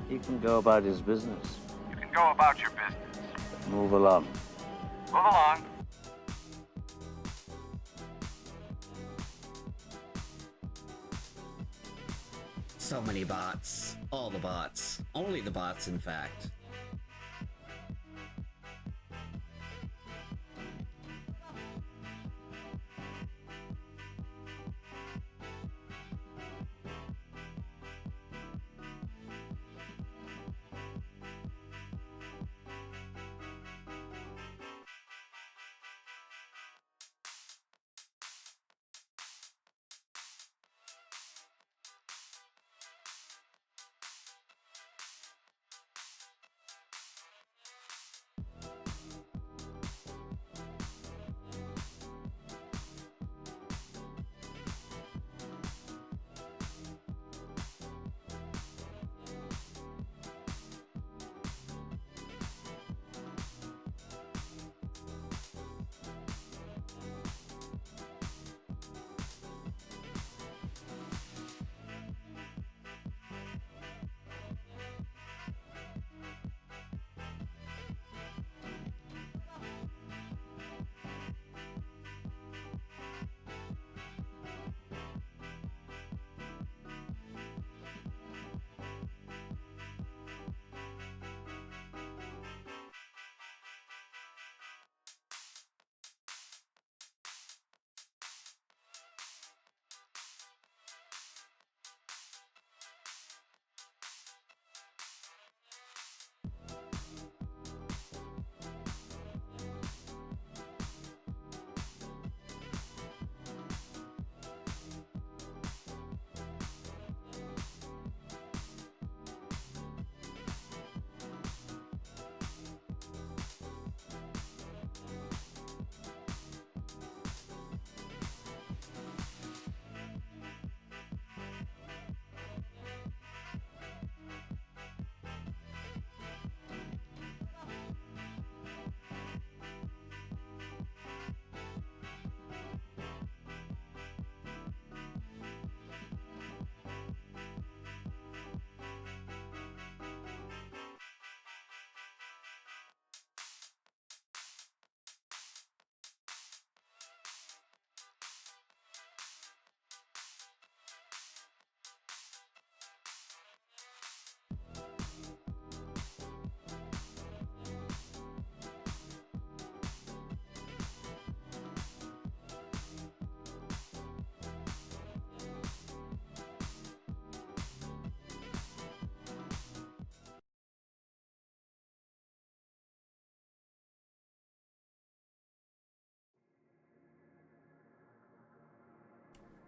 He can go about his business. You can go about your business. Move along. Move along. So many bots. All the bots. Only the bots, in fact.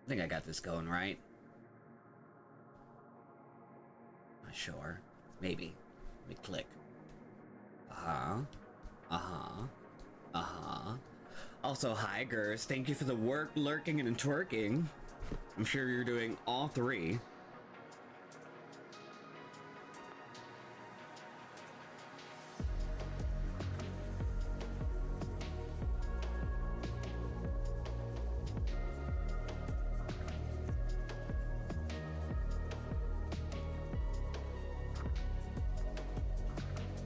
I think I got this going right. Not sure. Maybe. Let me click. Uh-huh. Uh-huh. Uh-huh. Also, hi, Gers. Thank you for the work, lurking, and twerking. I'm sure you're doing all three.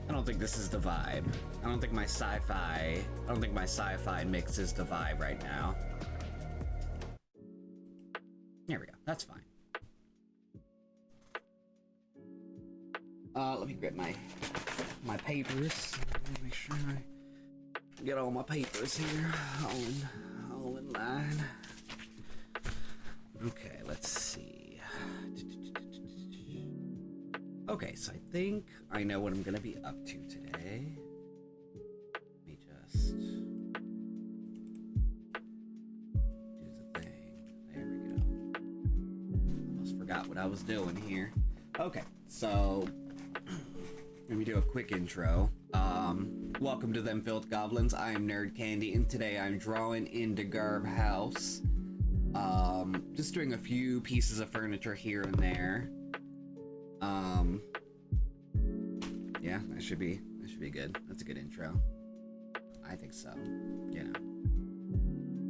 I don't think this is the vibe. I don't think my sci-fi mix is the vibe right now. There we go. That's fine. Let me grab my papers. Make sure I get all my papers here, all in line. Okay, let's see. Okay, so I think I know what I'm gonna be up to today. Let me just do the thing. There we go. Almost forgot what I was doing here. Okay, so let me do a quick intro. Welcome to Them Filth Goblins. I am Nerd Candy, and today I'm drawing into GobHouse. Just doing a few pieces of furniture here and there. Yeah, that should be good. That's a good intro. I think so. You know.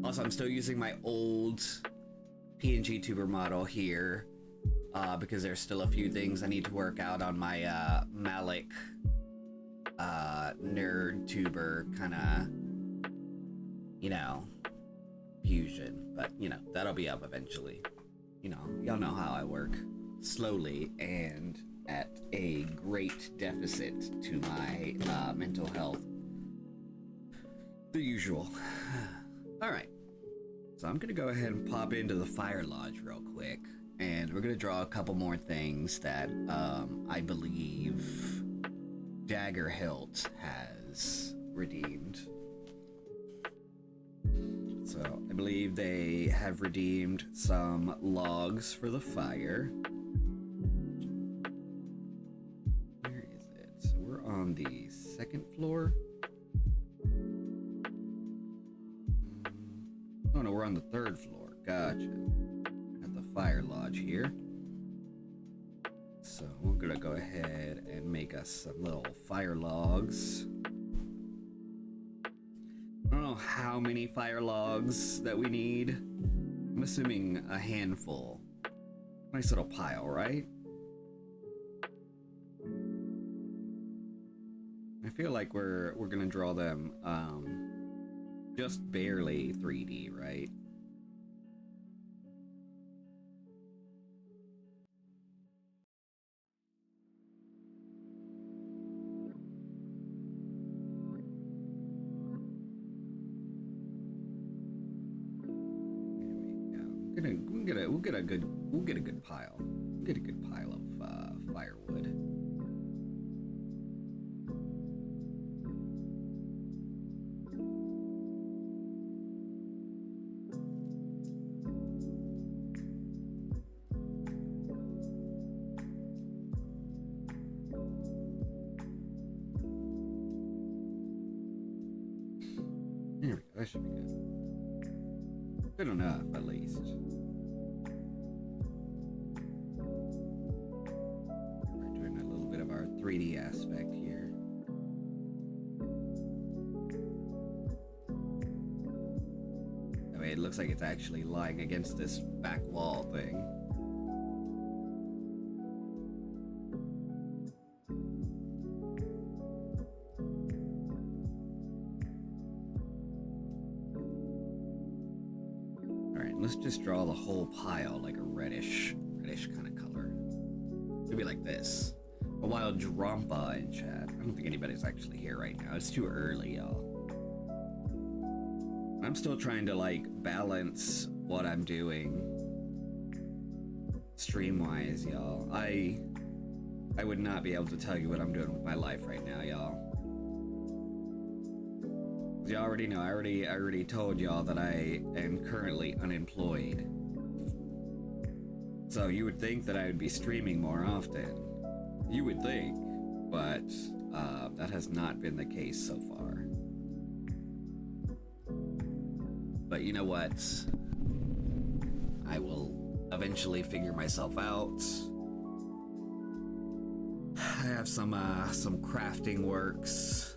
Also, I'm still using my old PNG tuber model here. because there's still a few things I need to work out on my Malik nerd tuber kind of, you know, fusion. But, you know, that'll be up eventually. You know, y'all know how I work. Slowly and at a great deficit to my mental health. The usual. Alright. So I'm gonna go ahead and pop into the Fire Lodge real quick. And we're gonna draw a couple more things that I believe Dagger Hilt has redeemed. So I believe they have redeemed some logs for the fire. Where is it? So we're on the second floor. Oh no, we're on the third floor. Gotcha. At the Fire Lodge here. So we're gonna go ahead and make us some little fire logs. I don't know how many fire logs that we need. I'm assuming a handful. Nice little pile, right? I feel like we're gonna draw them just barely 3D, right? We'll get a good pile. We'll get a good pile of firewood. There we go. That should be good. Good enough, at least. We're doing a little bit of our 3D aspect here. That way it looks like it's actually lying against this back wall thing. Let's just draw the whole pile like a reddish kind of color. Maybe like this. A wild Drampa in chat. I don't think anybody's actually here right now. It's too early, y'all. I'm still trying to like balance what I'm doing stream-wise, y'all. I would not be able to tell you what I'm doing with my life right now, y'all. You already know, I already told y'all that I am currently unemployed. So you would think that I would be streaming more often. You would think, but that has not been the case so far. But you know what? I will eventually figure myself out. I have some crafting works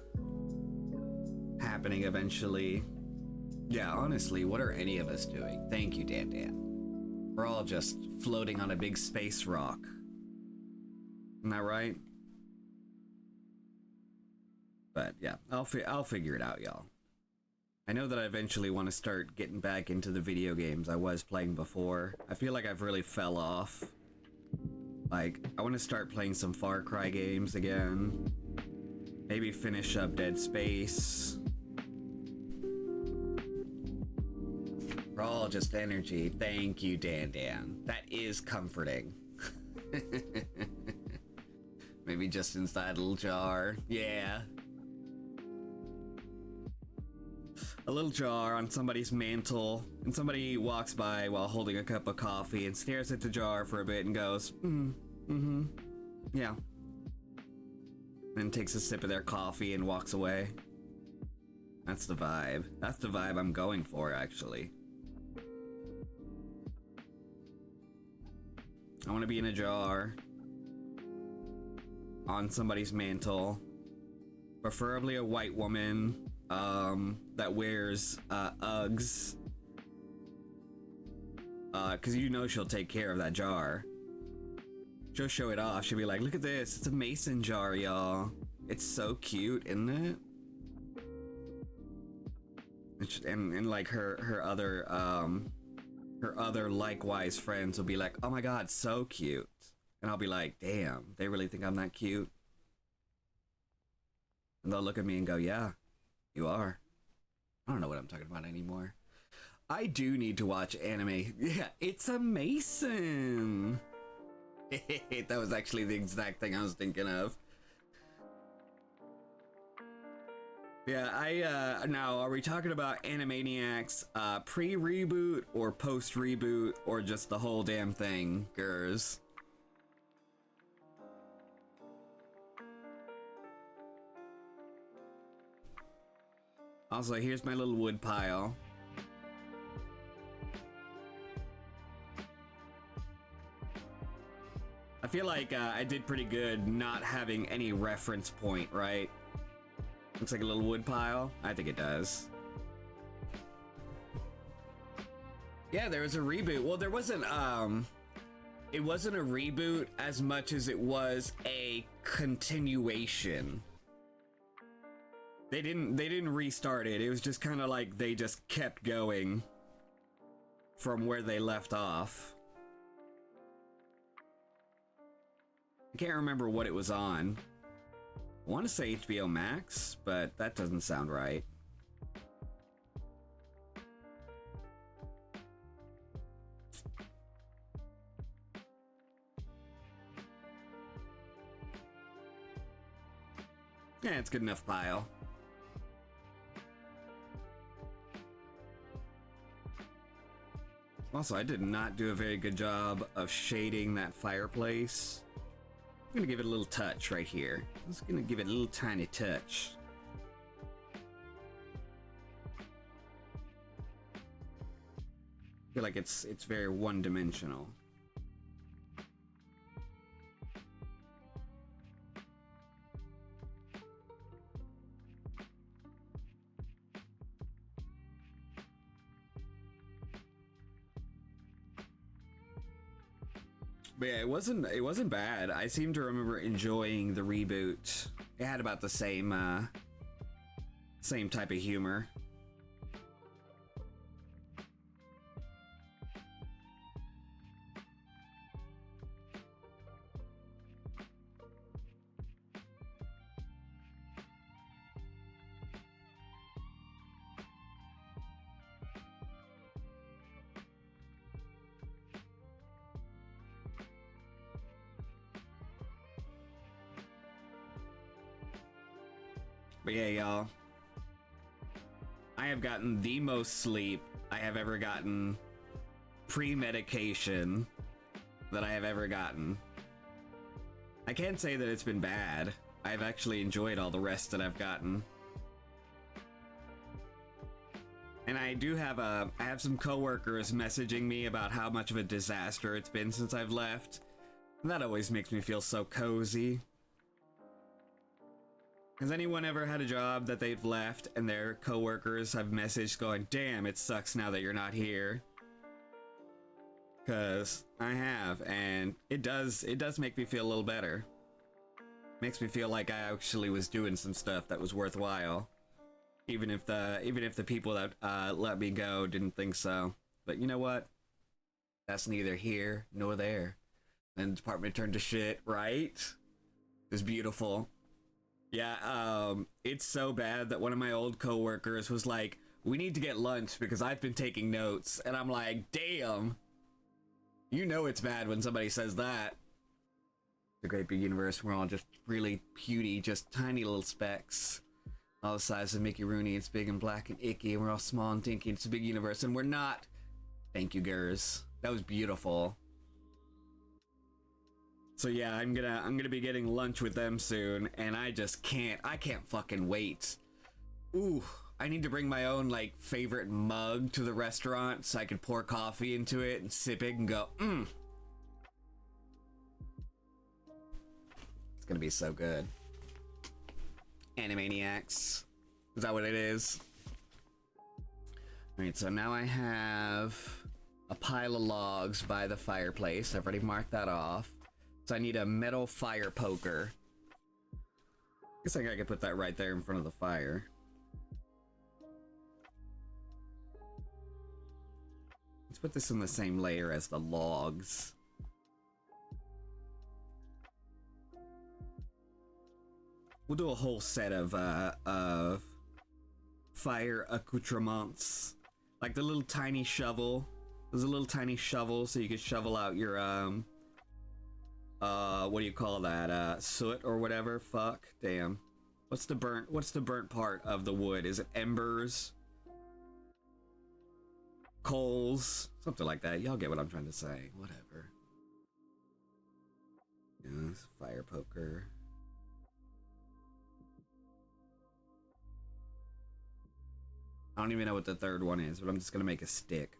happening eventually. Yeah, honestly, what are any of us doing? Thank you, Dan. We're all just floating on a big space rock. Isn't that right? But yeah, I'll figure it out, y'all. I know that I eventually want to start getting back into the video games I was playing before. I feel like I've really fell off. Like, I want to start playing some Far Cry games again. Maybe finish up Dead Space. We're all just energy. Thank you, Dan. That is comforting. Maybe just inside a little jar. Yeah. A little jar on somebody's mantle, and somebody walks by while holding a cup of coffee and stares at the jar for a bit and goes, yeah. Then takes a sip of their coffee and walks away. That's the vibe. That's the vibe I'm going for, actually. I want to be in a jar on somebody's mantle, preferably a white woman that wears Uggs, because you know she'll take care of that jar. She'll show it off. She'll be like, look at this. It's a mason jar, y'all. It's so cute, isn't it? And like her other likewise friends will be like, oh my god, so cute. And I'll be like, damn, they really think I'm that cute? And they'll look at me and go, yeah, you are. I don't know what I'm talking about anymore. I do need to watch anime. Yeah, it's a mason. That was actually the exact thing I was thinking of. Yeah, now, are we talking about Animaniacs pre-reboot or post-reboot or just the whole damn thing, Gers? Also, here's my little wood pile. I feel like I did pretty good not having any reference point, right? Looks like a little wood pile. I think it does. Yeah, there was a reboot. Well, there wasn't, it wasn't a reboot as much as it was a continuation. They didn't restart it. It was just kind of like they just kept going from where they left off. I can't remember what it was on. I want to say HBO Max, but that doesn't sound right. Yeah, it's good enough pile. Also, I did not do a very good job of shading that fireplace. I'm gonna give it a little touch right here. I'm just gonna give it a little tiny touch. I feel like it's very one-dimensional. But yeah, it wasn't bad. I seem to remember enjoying the reboot. It had about the same type of humor. But yeah, y'all, I have gotten the most sleep I have ever gotten pre-medication that I have ever gotten. I can't say that it's been bad. I've actually enjoyed all the rest that I've gotten. And I do have I have some coworkers messaging me about how much of a disaster it's been since I've left. And that always makes me feel so cozy. Has anyone ever had a job that they've left and their coworkers have messaged going, damn, it sucks now that you're not here? Cause I have, and it does make me feel a little better. Makes me feel like I actually was doing some stuff that was worthwhile. Even if the people that let me go didn't think so. But you know what? That's neither here nor there. Then the department turned to shit, right? It was beautiful. Yeah, it's so bad that one of my old coworkers was like, we need to get lunch because I've been taking notes. And I'm like, damn. You know it's bad when somebody says that. The great big universe, we're all just really puny, just tiny little specks. All the size of Mickey Rooney, it's big and black and icky, and we're all small and dinky, it's a big universe, and we're not. Thank you, Gers. That was beautiful. So yeah, I'm gonna be getting lunch with them soon, and I can't fucking wait. Ooh, I need to bring my own, like, favorite mug to the restaurant so I can pour coffee into it and sip it and go, It's gonna be so good. Animaniacs. Is that what it is? Alright, so now I have a pile of logs by the fireplace. I've already marked that off. So I need a metal fire poker. Guess I could put that right there in front of the fire. Let's put this in the same layer as the logs. We'll do a whole set of fire accoutrements. Like the little tiny shovel. There's a little tiny shovel so you can shovel out your, what do you call that? Soot or whatever? Fuck. Damn. What's the burnt part of the wood? Is it embers? Coals? Something like that. Y'all get what I'm trying to say. Whatever. Yes, fire poker. I don't even know what the third one is, but I'm just gonna make a stick.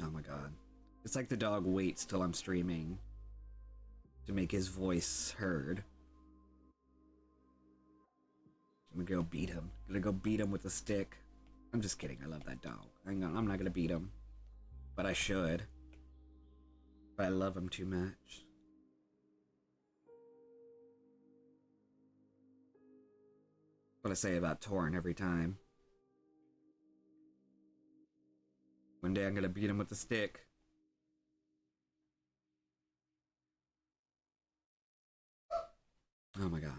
Oh my god. It's like the dog waits till I'm streaming to make his voice heard. I'm gonna go beat him. I'm gonna go beat him with a stick. I'm just kidding. I love that dog. I'm not gonna beat him. But I should. But I love him too much. What I say about Torn every time. One day I'm gonna beat him with a stick. Oh my god.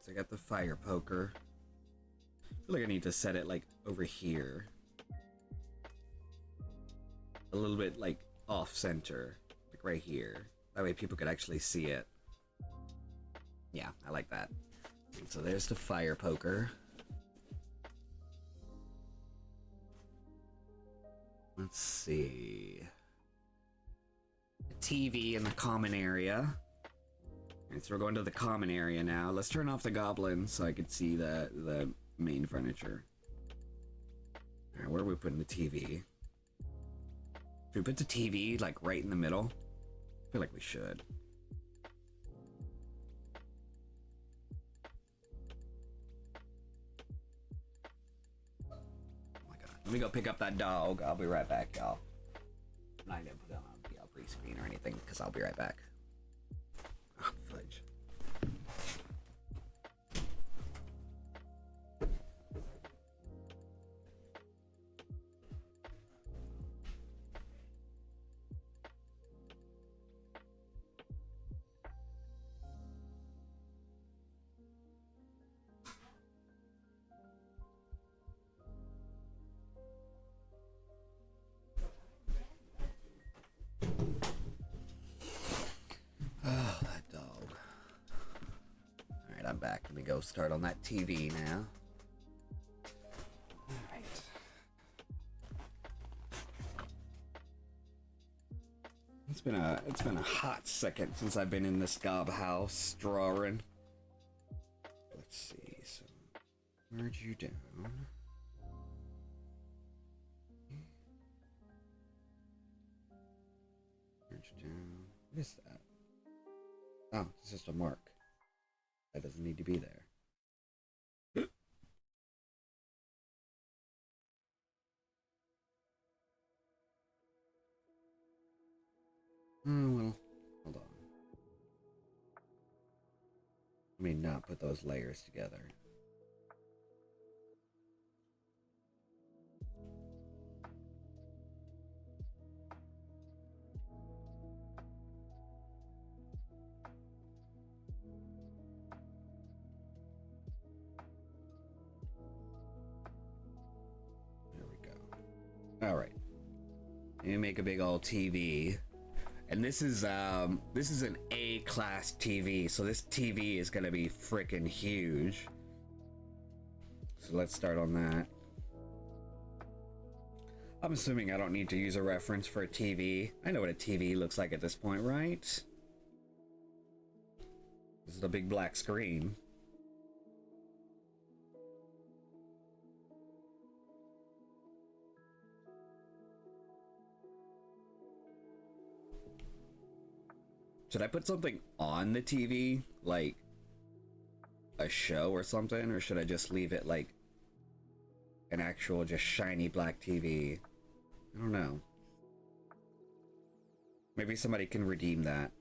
So I got the fire poker. I feel like I need to set it like over here. A little bit like off center. Like right here. That way people could actually see it. Yeah, I like that. So there's the fire poker. Let's see. A TV in the common area. Alright, so we're going to the common area now. Let's turn off the goblins so I can see the main furniture. Alright, where are we putting the TV? Should we put the TV like right in the middle? I feel like we should. Oh my god. Let me go pick up that dog. I'll be right back, y'all. I'm not gonna put it on a pre-screen or anything because I'll be right back. Oh, fudge. Oh, that dog. Alright, I'm back. Let me go start on that TV now. Alright. It's been a hot second since I've been in this GobHouse drawing. Let's see, so merge you down. Merge down. What is that? Oh, it's just a mark. That doesn't need to be there. Oh, well, hold on. Let me not put those layers together. There we go. All right. Let me make a big old TV. And this is an A-class TV, so this TV is gonna be freaking huge. So let's start on that. I'm assuming I don't need to use a reference for a TV. I know what a TV looks like at this point, right? This is the big black screen. Should I put something on the TV, like a show or something, or should I just leave it like an actual just shiny black TV? I don't know. Maybe somebody can redeem that.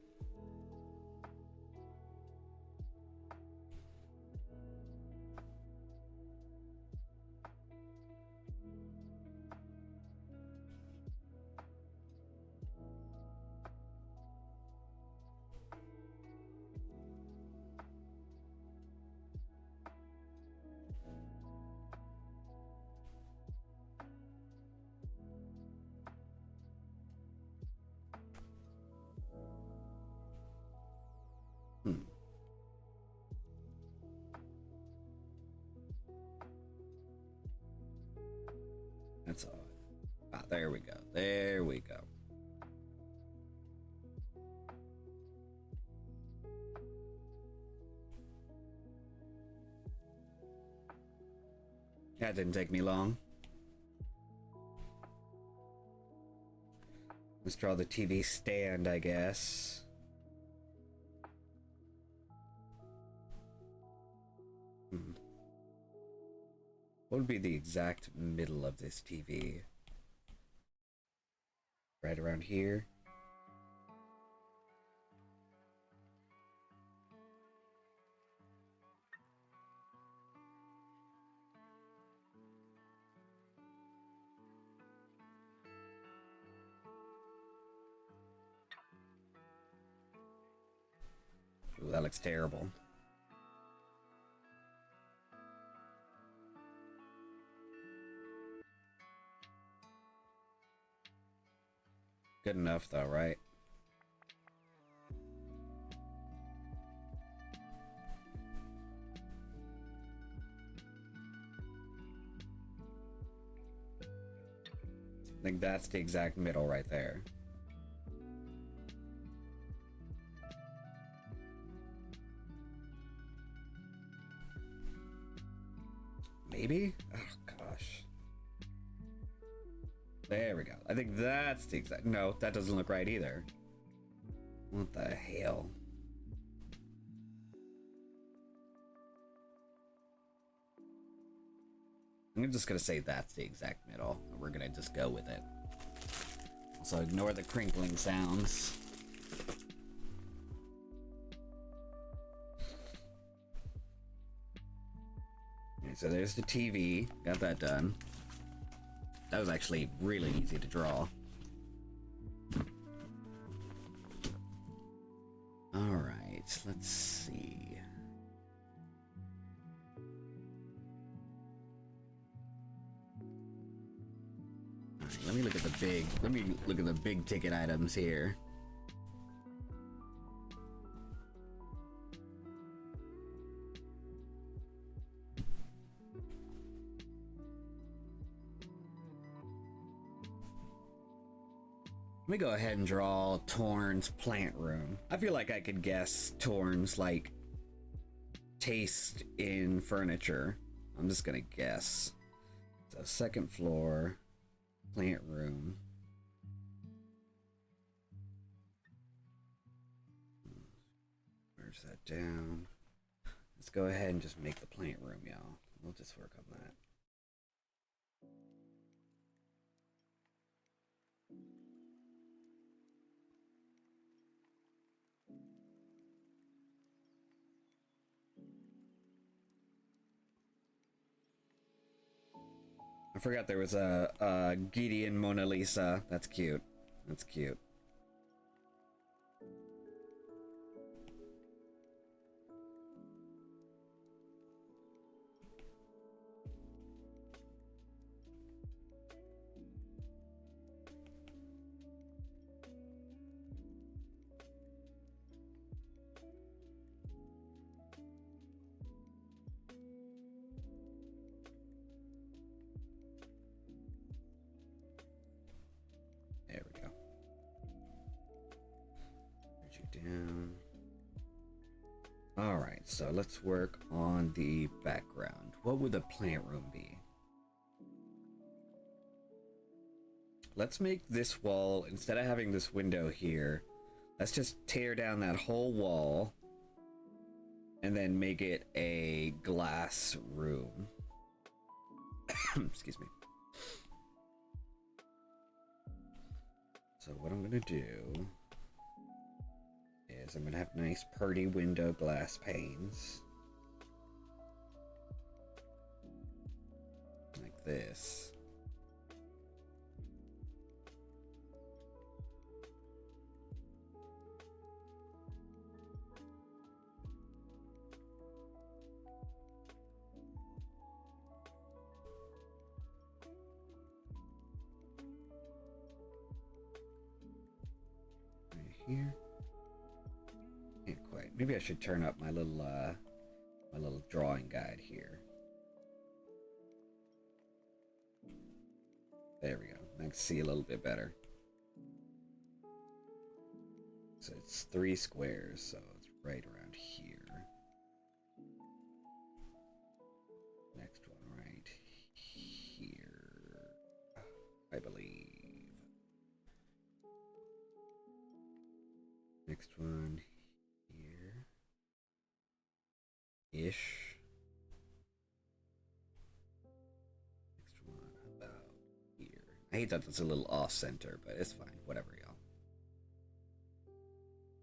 Hmm. That's odd. Ah, there we go. There we go. That didn't take me long. Let's draw the TV stand, I guess. What would be the exact middle of this TV? Right around here? Ooh, that looks terrible. Good enough though, right? I think that's the exact middle right there. Maybe? Oh gosh. There we go. I think that's the exact... No, that doesn't look right either. What the hell? I'm just gonna say that's the exact middle. And we're gonna just go with it. Also, ignore the crinkling sounds. Okay, so there's the TV. Got that done. That was actually really easy to draw. Alright, let's see. Alright, let me look at the big ticket items here. Let me go ahead and draw Torn's plant room. I feel like I could guess Torn's, like, taste in furniture. I'm just gonna guess. So, second floor, plant room. Merge that down. Let's go ahead and just make the plant room, y'all. We'll just work on that. I forgot there was a Gideon Mona Lisa. That's cute. That's cute. Alright, so let's work on the background. What would the plant room be? Let's make this wall, instead of having this window here, Let's just tear down that whole wall and then make it a glass room. Excuse me. So what I'm gonna do is I'm gonna have nice pretty window glass panes. Like this. Here. Can't quite. Maybe I should turn up my little drawing guide here. There we go. I can see a little bit better. So it's 3 squares, so it's right around here. Next one right here, I believe. Next one here. Ish. Next one about here. I hate that it's a little off center, but it's fine. Whatever, y'all.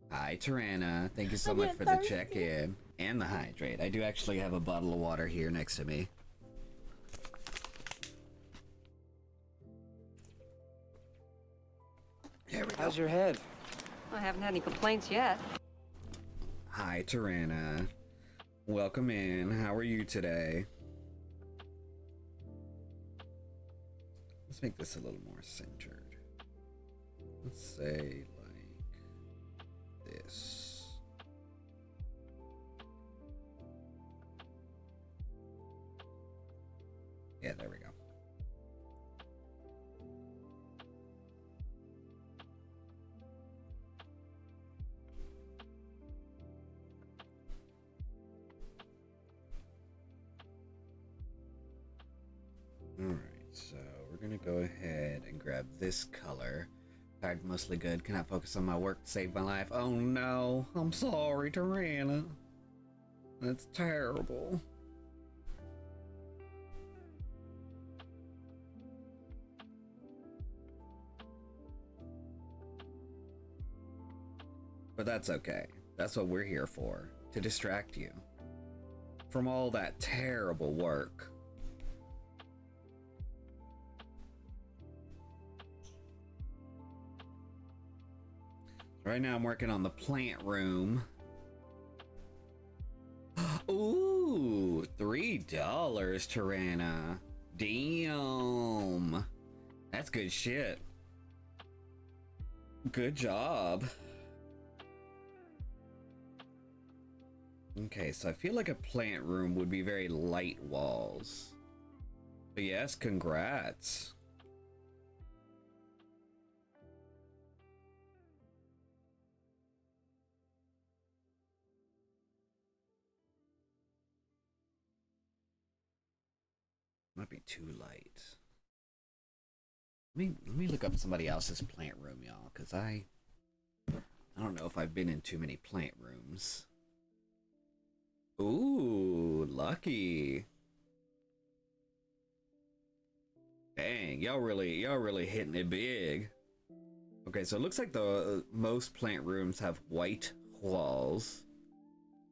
Hi, Tirana. Thank you so much for the check-in and the hydrate. I do actually have a bottle of water here next to me. There we go. How's your head? I haven't had any complaints yet. Hi, Tirana. Welcome in. How are you today? Let's make this a little more centered. Let's say like this. Yeah, there we go. Alright, so we're gonna go ahead and grab this color. Tired, mostly good. Cannot focus on my work to save my life. Oh no, I'm sorry, Tirana. That's terrible. But that's okay. That's what we're here for. To distract you from all that terrible work. Right now I'm working on the plant room. Ooh, $3, Tirana. Damn. That's good shit. Good job. Okay, so I feel like a plant room would be very light walls. But yes, congrats. Might be too light. Let me look up somebody else's plant room, y'all, because I don't know if I've been in too many plant rooms. Ooh, lucky. Dang, y'all really hitting it big. Okay, so it looks like the most plant rooms have white walls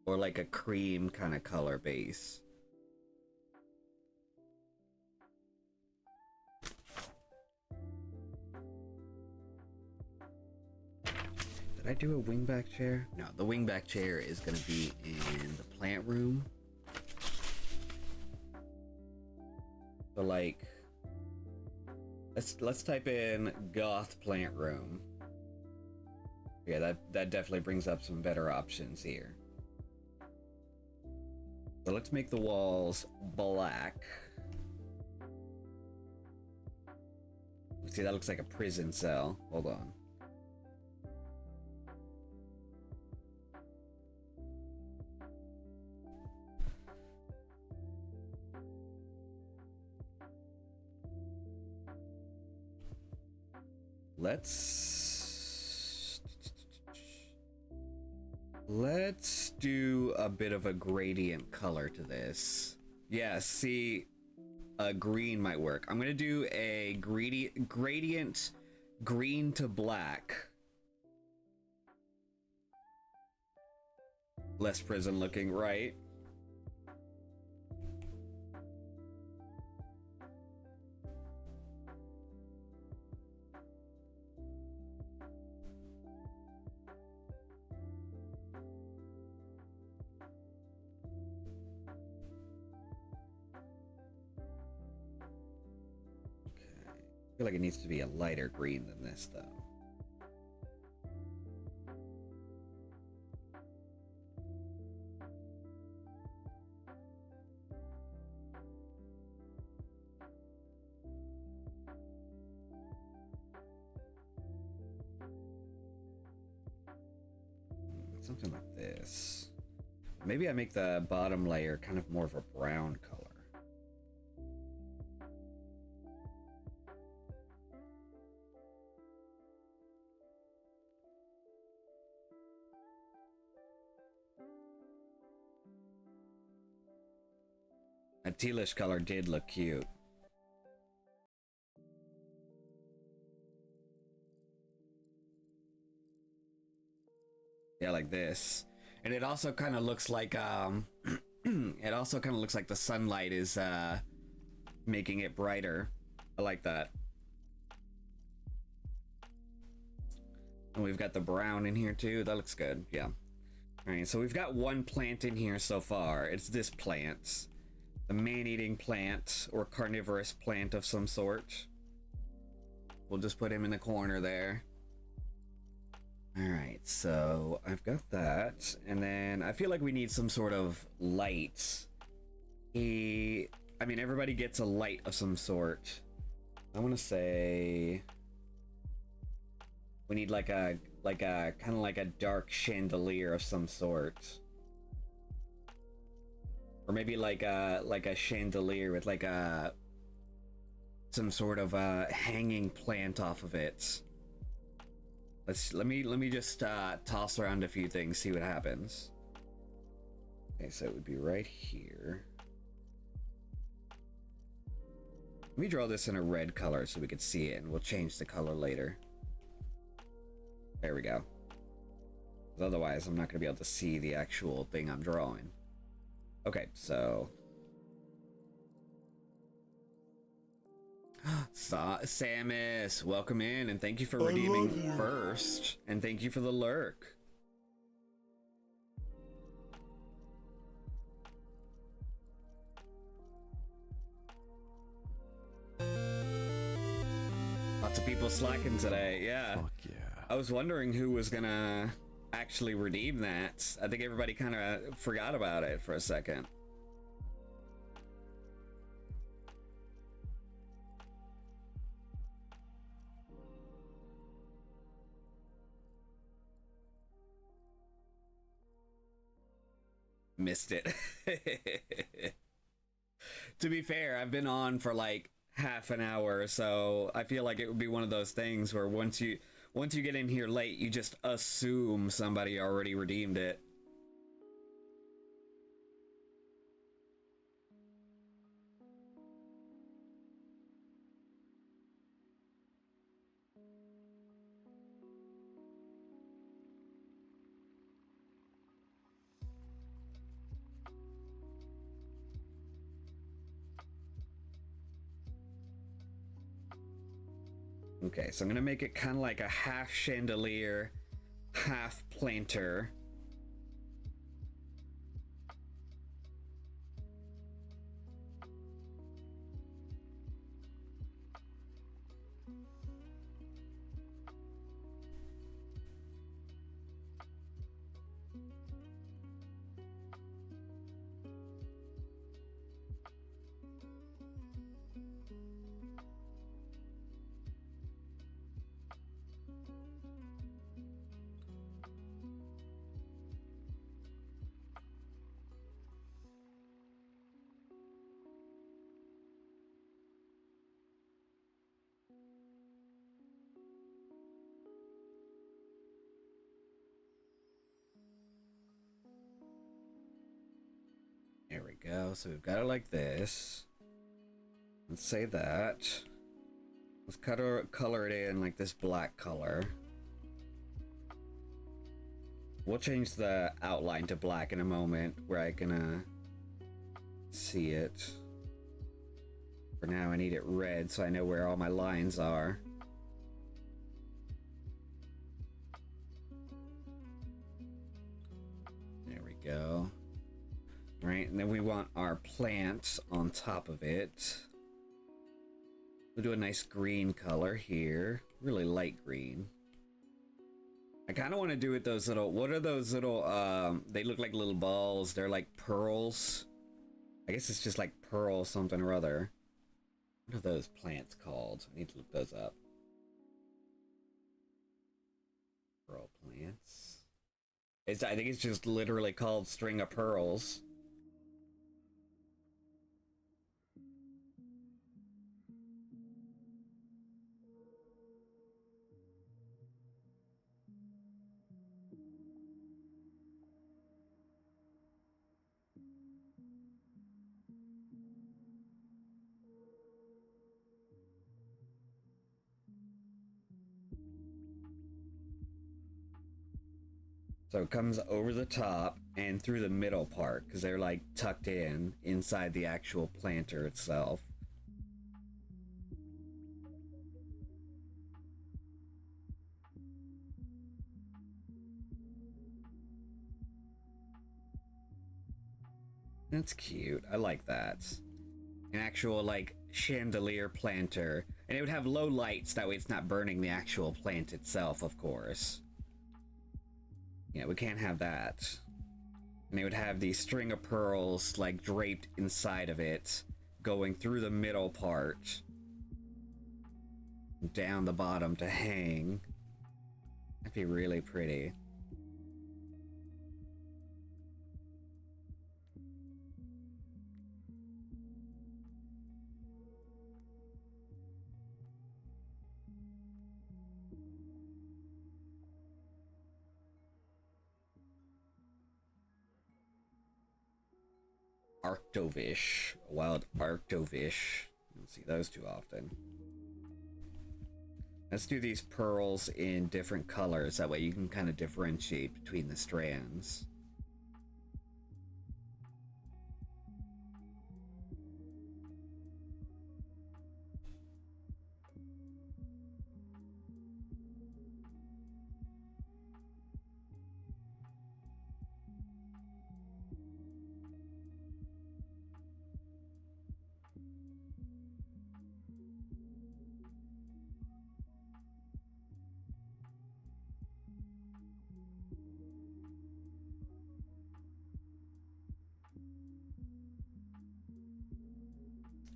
or like a cream kind of color base. Did I do a wingback chair? No, the wingback chair is gonna be in the plant room. So like, let's type in goth plant room. Yeah, that definitely brings up some better options here. So let's make the walls black. See, that looks like a prison cell. Hold on. Let's Let's do a bit of a gradient color to this. Yeah, see, a green might work. I'm gonna do a gradient green to black. Less prison looking, right? I feel like it needs to be a lighter green than this, though. Something like this. Maybe I make the bottom layer kind of more of a brown color. A tealish color did look cute. Yeah, like this. And it also kind of looks like it also kind of looks like the sunlight is making it brighter. I like that. And we've got the brown in here too. That looks good. Yeah. All right, so we've got one plant in here so far. It's this plant. A man-eating plant or carnivorous plant of some sort. We'll just put him in the corner there. Alright, so I've got that. And then I feel like we need some sort of light. I mean, everybody gets a light of some sort. I want to say we need like a kind of like a dark chandelier of some sort. Or maybe like a chandelier with like some sort of hanging plant off of it. Let me just toss around a few things, see what happens. Okay, so it would be right here. Let me draw this in a red color so we can see it, and we'll change the color later. There we go. 'Cause otherwise, I'm not going to be able to see the actual thing I'm drawing. Okay, so Samus, welcome in, and thank you for redeeming first, and thank you for the lurk. Lots of people slacking today, yeah. Fuck yeah. I was wondering who was gonna actually redeem that. I think everybody kind of forgot about it for a second. Missed it. To be fair, I've been on for like half an hour, so I feel like it would be one of those things where once you get in here late, you just assume somebody already redeemed it. Okay, so I'm gonna make it kind of like a half chandelier, half planter. go. So we've got it like this. Let's say that. Let's color it in like this black color. We'll change the outline to black in a moment where I can see it. For now I need it red so I know where all my lines are. There we go. Right, and then we want our plants on top of it. We'll do a nice green color here. Really light green. I kind of want to do it those little... What are those little... they look like little balls. They're like pearls. I guess it's just like pearl something or other. What are those plants called? I need to look those up. Pearl plants. I think it's just literally called string of pearls. So it comes over the top and through the middle part because they're like tucked in inside the actual planter itself. That's cute. I like that. An actual like chandelier planter. And it would have low lights, that way it's not burning the actual plant itself, of course. Yeah, we can't have that. And it would have these string of pearls like draped inside of it, going through the middle part, down the bottom to hang. That'd be really pretty. Arctovish, wild Arctovish. You don't see those too often. Let's do these pearls in different colors. That way you can kind of differentiate between the strands.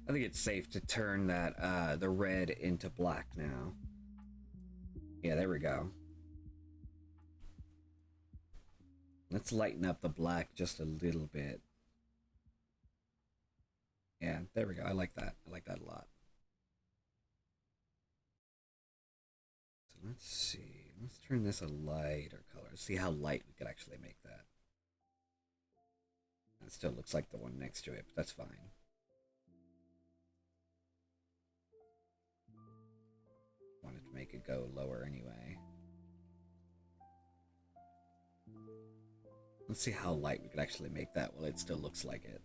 I think it's safe to turn that the red into black now. Yeah, there we go. Let's lighten up the black just a little bit. Yeah, there we go. I like that. I like that a lot. So let's see. Let's turn this a lighter color. See how light we could actually make that. It still looks like the one next to it, but that's fine. Wanted to make it go lower anyway. Let's see how light we could actually make that while it still looks like it.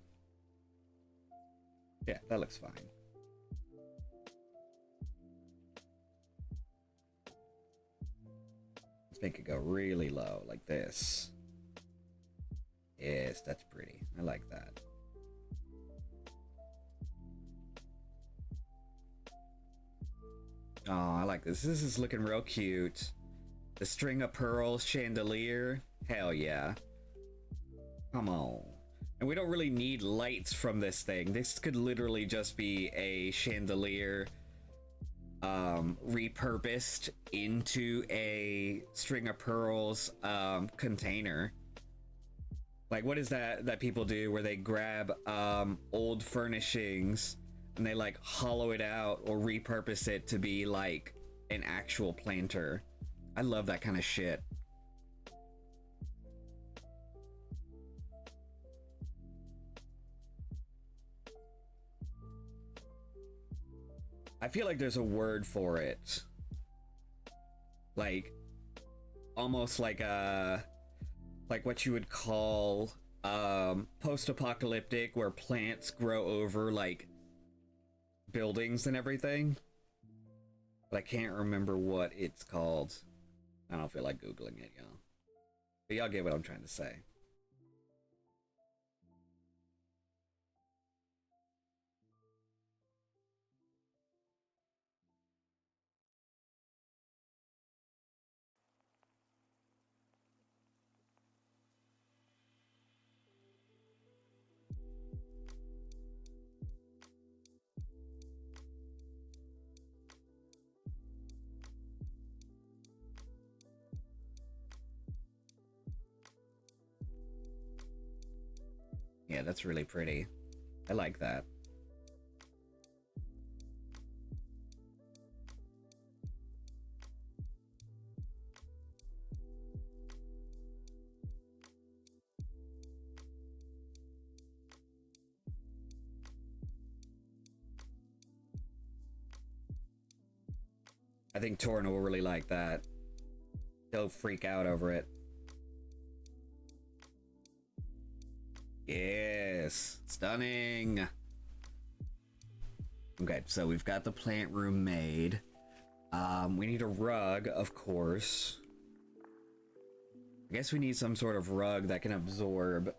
Yeah, that looks fine. Let's make it go really low, like this. Yes, that's pretty. I like that. Oh, I like this. This is looking real cute. The string of pearls chandelier. Hell yeah. Come on. And we don't really need lights from this thing. This could literally just be a chandelier repurposed into a string of pearls container. Like, what is that people do where they grab old furnishings and they like hollow it out or repurpose it to be like an actual planter? I love that kind of shit. I feel like there's a word for it. Like, almost like a, like what you would call post-apocalyptic, where plants grow over like buildings and everything. But I can't remember what it's called. I don't feel like Googling it, y'all. But y'all get what I'm trying to say. Yeah, that's really pretty. I like that. I think Torrin will really like that. He'll freak out over it. Yes, stunning. Okay, so we've got the plant room made. We need a rug, of course. I guess we need some sort of rug that can absorb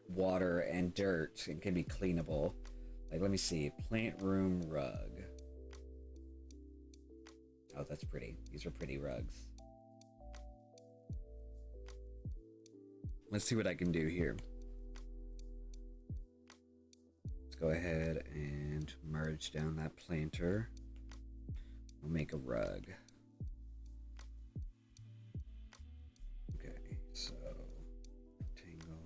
water and dirt and can be cleanable. Like, let me see, plant room rug. Oh, that's pretty. These are pretty rugs. Let's see what I can do here. Let's go ahead and merge down that planter. We'll make a rug. Okay, so rectangle.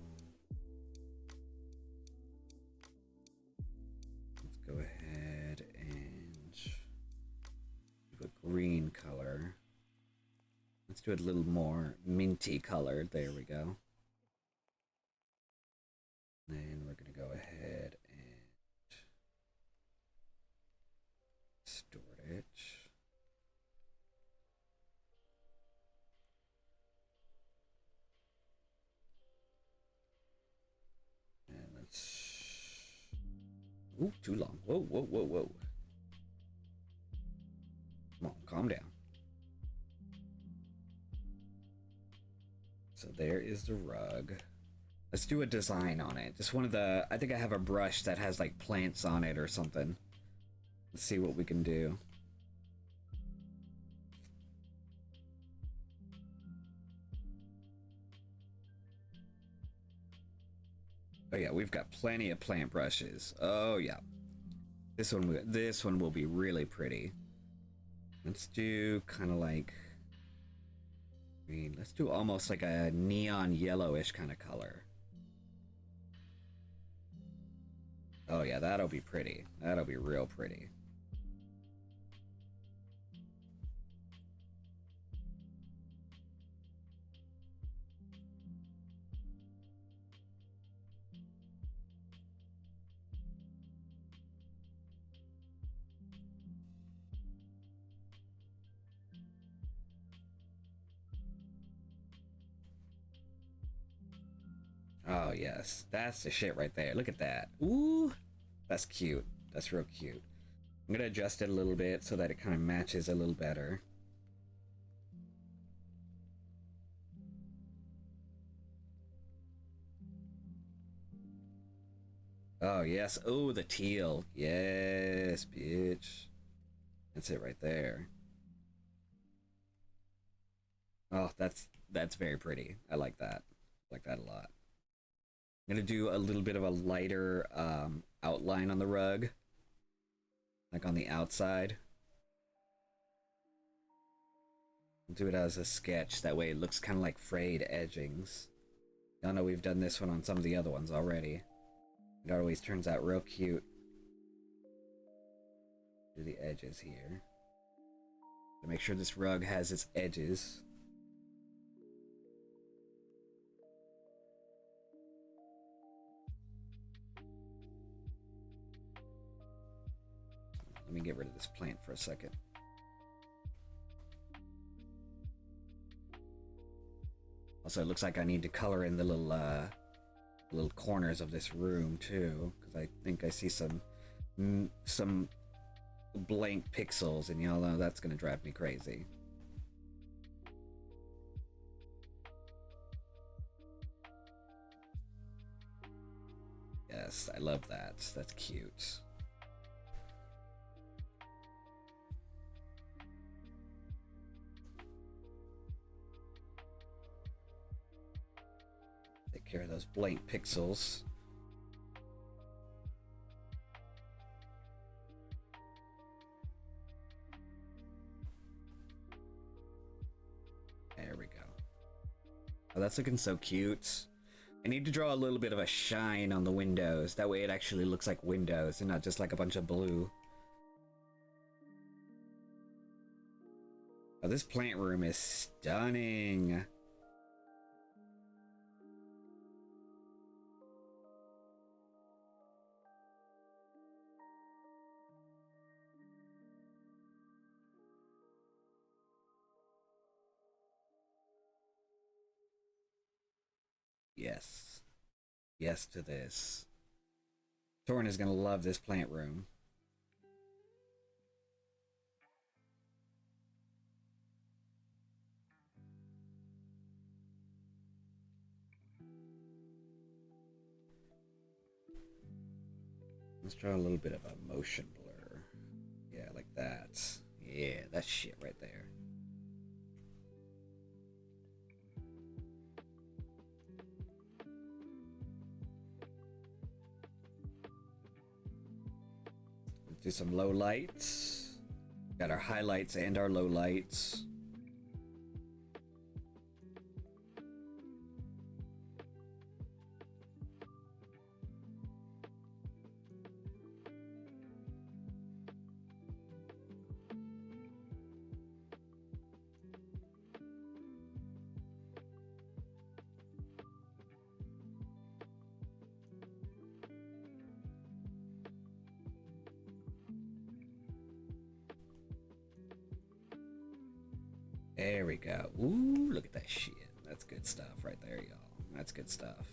Let's go ahead and do a green color. Let's do it a little more minty colored. There we go. Then we're going to go ahead and store it. And let's... Ooh, too long. Whoa, whoa, whoa, whoa. Come on, calm down. So there is the rug. Let's do a design on it. Just one of the... I think I have a brush that has like plants on it or something. Let's see what we can do. Oh yeah, we've got plenty of plant brushes. Oh yeah. This one will be really pretty. Let's do kind of like... green. Let's do almost like a neon yellowish kind of color. Oh yeah, that'll be pretty. That'll be real pretty. Oh yes, that's the shit right there. Look at that. Ooh, that's cute. That's real cute. I'm gonna adjust it a little bit so that it kind of matches a little better. Oh yes. Oh, the teal. Yes, bitch. That's it right there. Oh, that's very pretty. I like that. I like that a lot. I'm gonna do a little bit of a lighter outline on the rug, like on the outside. Do it as a sketch, that way it looks kind of like frayed edgings. Y'all know we've done this one on some of the other ones already. It always turns out real cute. Do the edges here. To make sure this rug has its edges. let me get rid of this plant for a second. Also, it looks like I need to color in the little corners of this room too, because I think I see some blank pixels, and y'all know that's gonna drive me crazy. Yes, I love that. That's cute. Take care of those blank pixels. There we go. Oh, that's looking so cute. I need to draw a little bit of a shine on the windows. That way it actually looks like windows and not just like a bunch of blue. Oh, this plant room is stunning. Yes. Yes to this. Torn is gonna love this plant room. Let's draw a little bit of a motion blur. Yeah, like that. Yeah, that shit right there. Do some low lights. Got our highlights and our low lights. There we go. Ooh, look at that shit. That's good stuff right there, y'all. That's good stuff.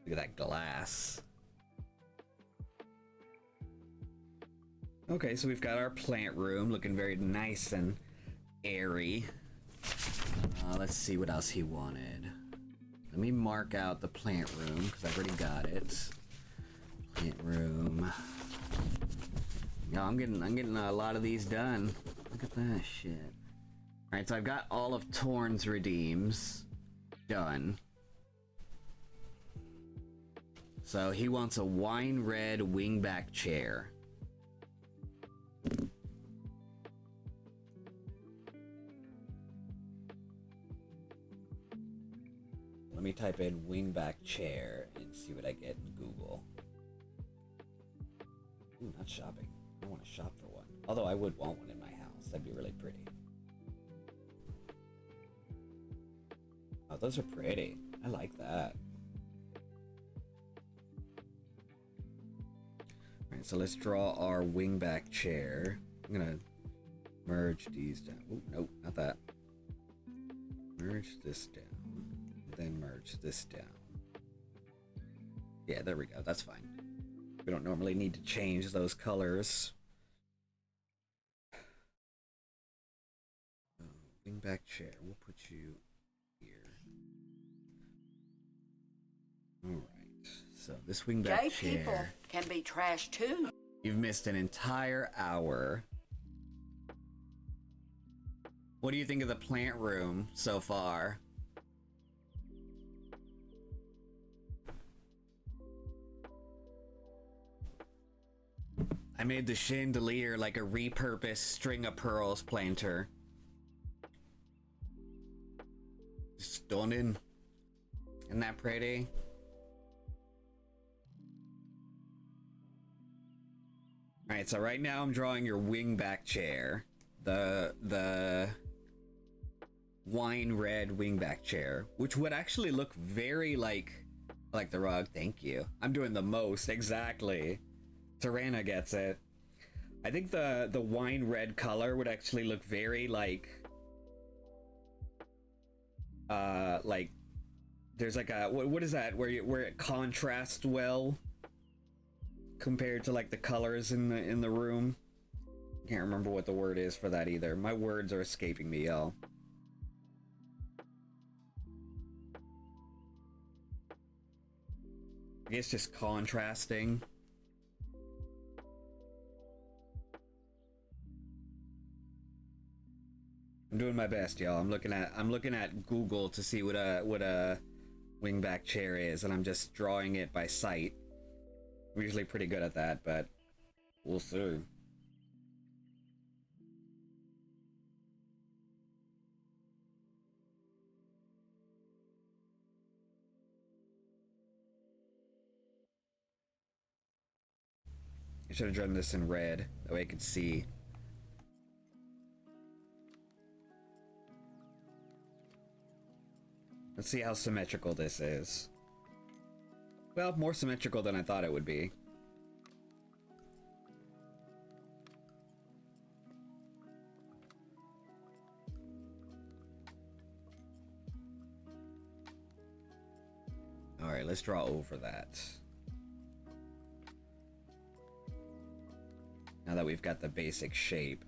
Look at that glass. Okay, so we've got our plant room looking very nice and airy. Let's see what else he wanted. Let me mark out the plant room because I've already got it. Plant room. Yeah, I'm getting a lot of these done. Look at that shit. Alright, so I've got all of Torn's redeems done. So he wants a wine red wingback chair. Let me type in wingback chair and see what I get in Google. Ooh, not shopping. I want to shop for one. Although I would want one in my house. That'd be really pretty. Oh, those are pretty. I like that. Alright, so let's draw our wingback chair. I'm gonna merge these down. Oh, nope, not that. Merge this down. Then merge this down. Yeah, there we go. That's fine. We don't normally need to change those colors. Wingback chair. We'll put you here. Alright. So this wingback chair. People can be trash too. You've missed an entire hour. What do you think of the plant room so far? I made the chandelier like a repurposed string of pearls planter. Stunning. Isn't that pretty? Alright, so right now I'm drawing your wingback chair. The wine red wingback chair, which would actually look very like the rug. Thank you. I'm doing the most, exactly. Tirana gets it. I think the wine red color would actually look very like there's like a what is that where it contrasts well compared to like the colors in the room. Can't remember what the word is for that either. My words are escaping me, y'all. I guess just contrasting. I'm doing my best, y'all. I'm looking at Google to see what a wingback chair is, and I'm just drawing it by sight. I'm usually pretty good at that, but we'll see. I should have drawn this in red, that way I could see. Let's see how symmetrical this is. Well, more symmetrical than I thought it would be. Alright, let's draw over that. Now that we've got the basic shape.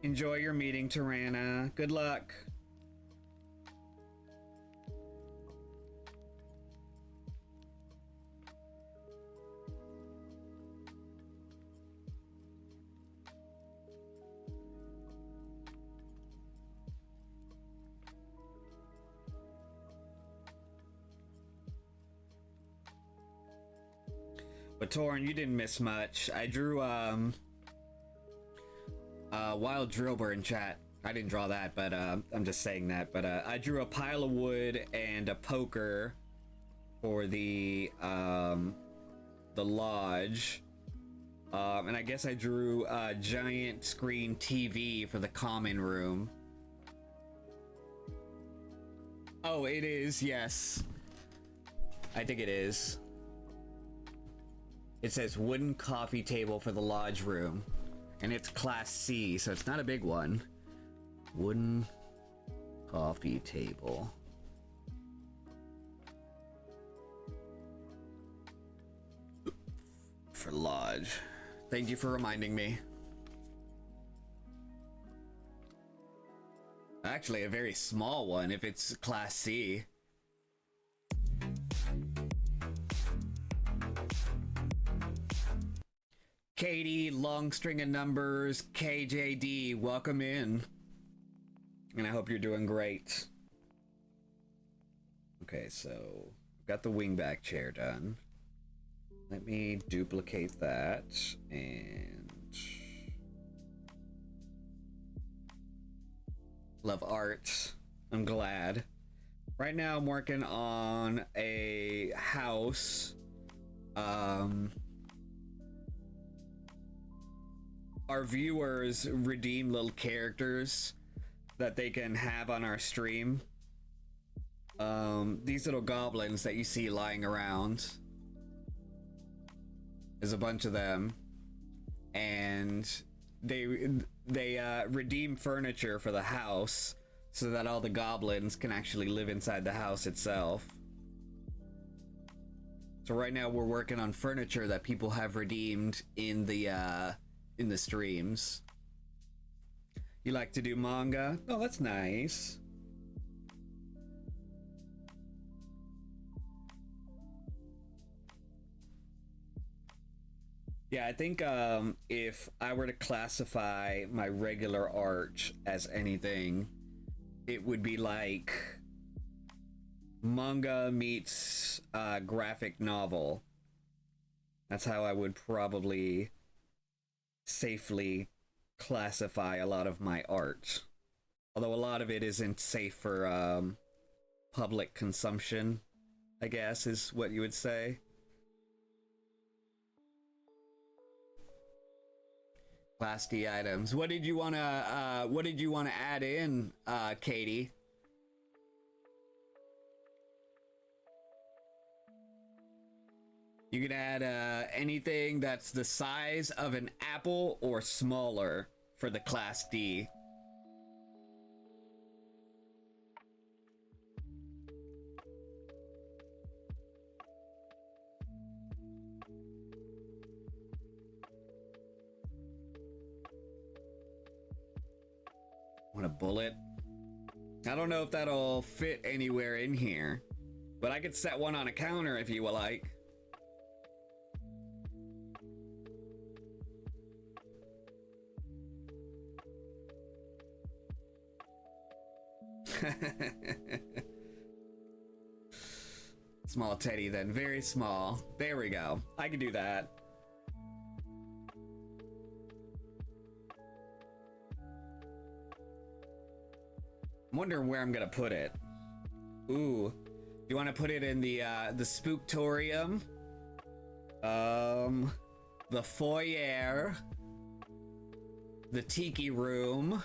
Enjoy your meeting, Tirana. Good luck. But Torin, you didn't miss much. I drew wild drillbur in chat. I didn't draw that, but I'm just saying that. But I drew a pile of wood and a poker for the lodge. And I guess I drew a giant screen TV for the common room. Oh, it is, yes. I think it is. It says wooden coffee table for the lodge room. And it's class C, so it's not a big one. Wooden coffee table. For lodge. Thank you for reminding me. Actually, a very small one if it's class C. Katie, long string of numbers, KJD, welcome in. And I hope you're doing great. Okay, so got the wingback chair done. Let me duplicate that and love art. I'm glad. Right now I'm working on a house. Our viewers redeem little characters that they can have on our stream. These little goblins that you see lying around. There's a bunch of them. And they redeem furniture for the house so that all the goblins can actually live inside the house itself. So right now we're working on furniture that people have redeemed in the streams. You like to do manga? Oh, that's nice. Yeah, I think if I were to classify my regular art as anything, it would be like manga meets graphic novel. That's how I would probably safely classify a lot of my art. Although a lot of it isn't safe for public consumption, I guess is what you would say. Class D items. What did you wanna add in, Katie? You can add anything that's the size of an apple or smaller for the Class D. Want a bullet? I don't know if that'll fit anywhere in here, but I could set one on a counter if you would like. Small teddy then, very small. There we go. I can do that. I'm wondering where I'm gonna put it. Ooh, you want to put it in the spooktorium, the foyer, the tiki room,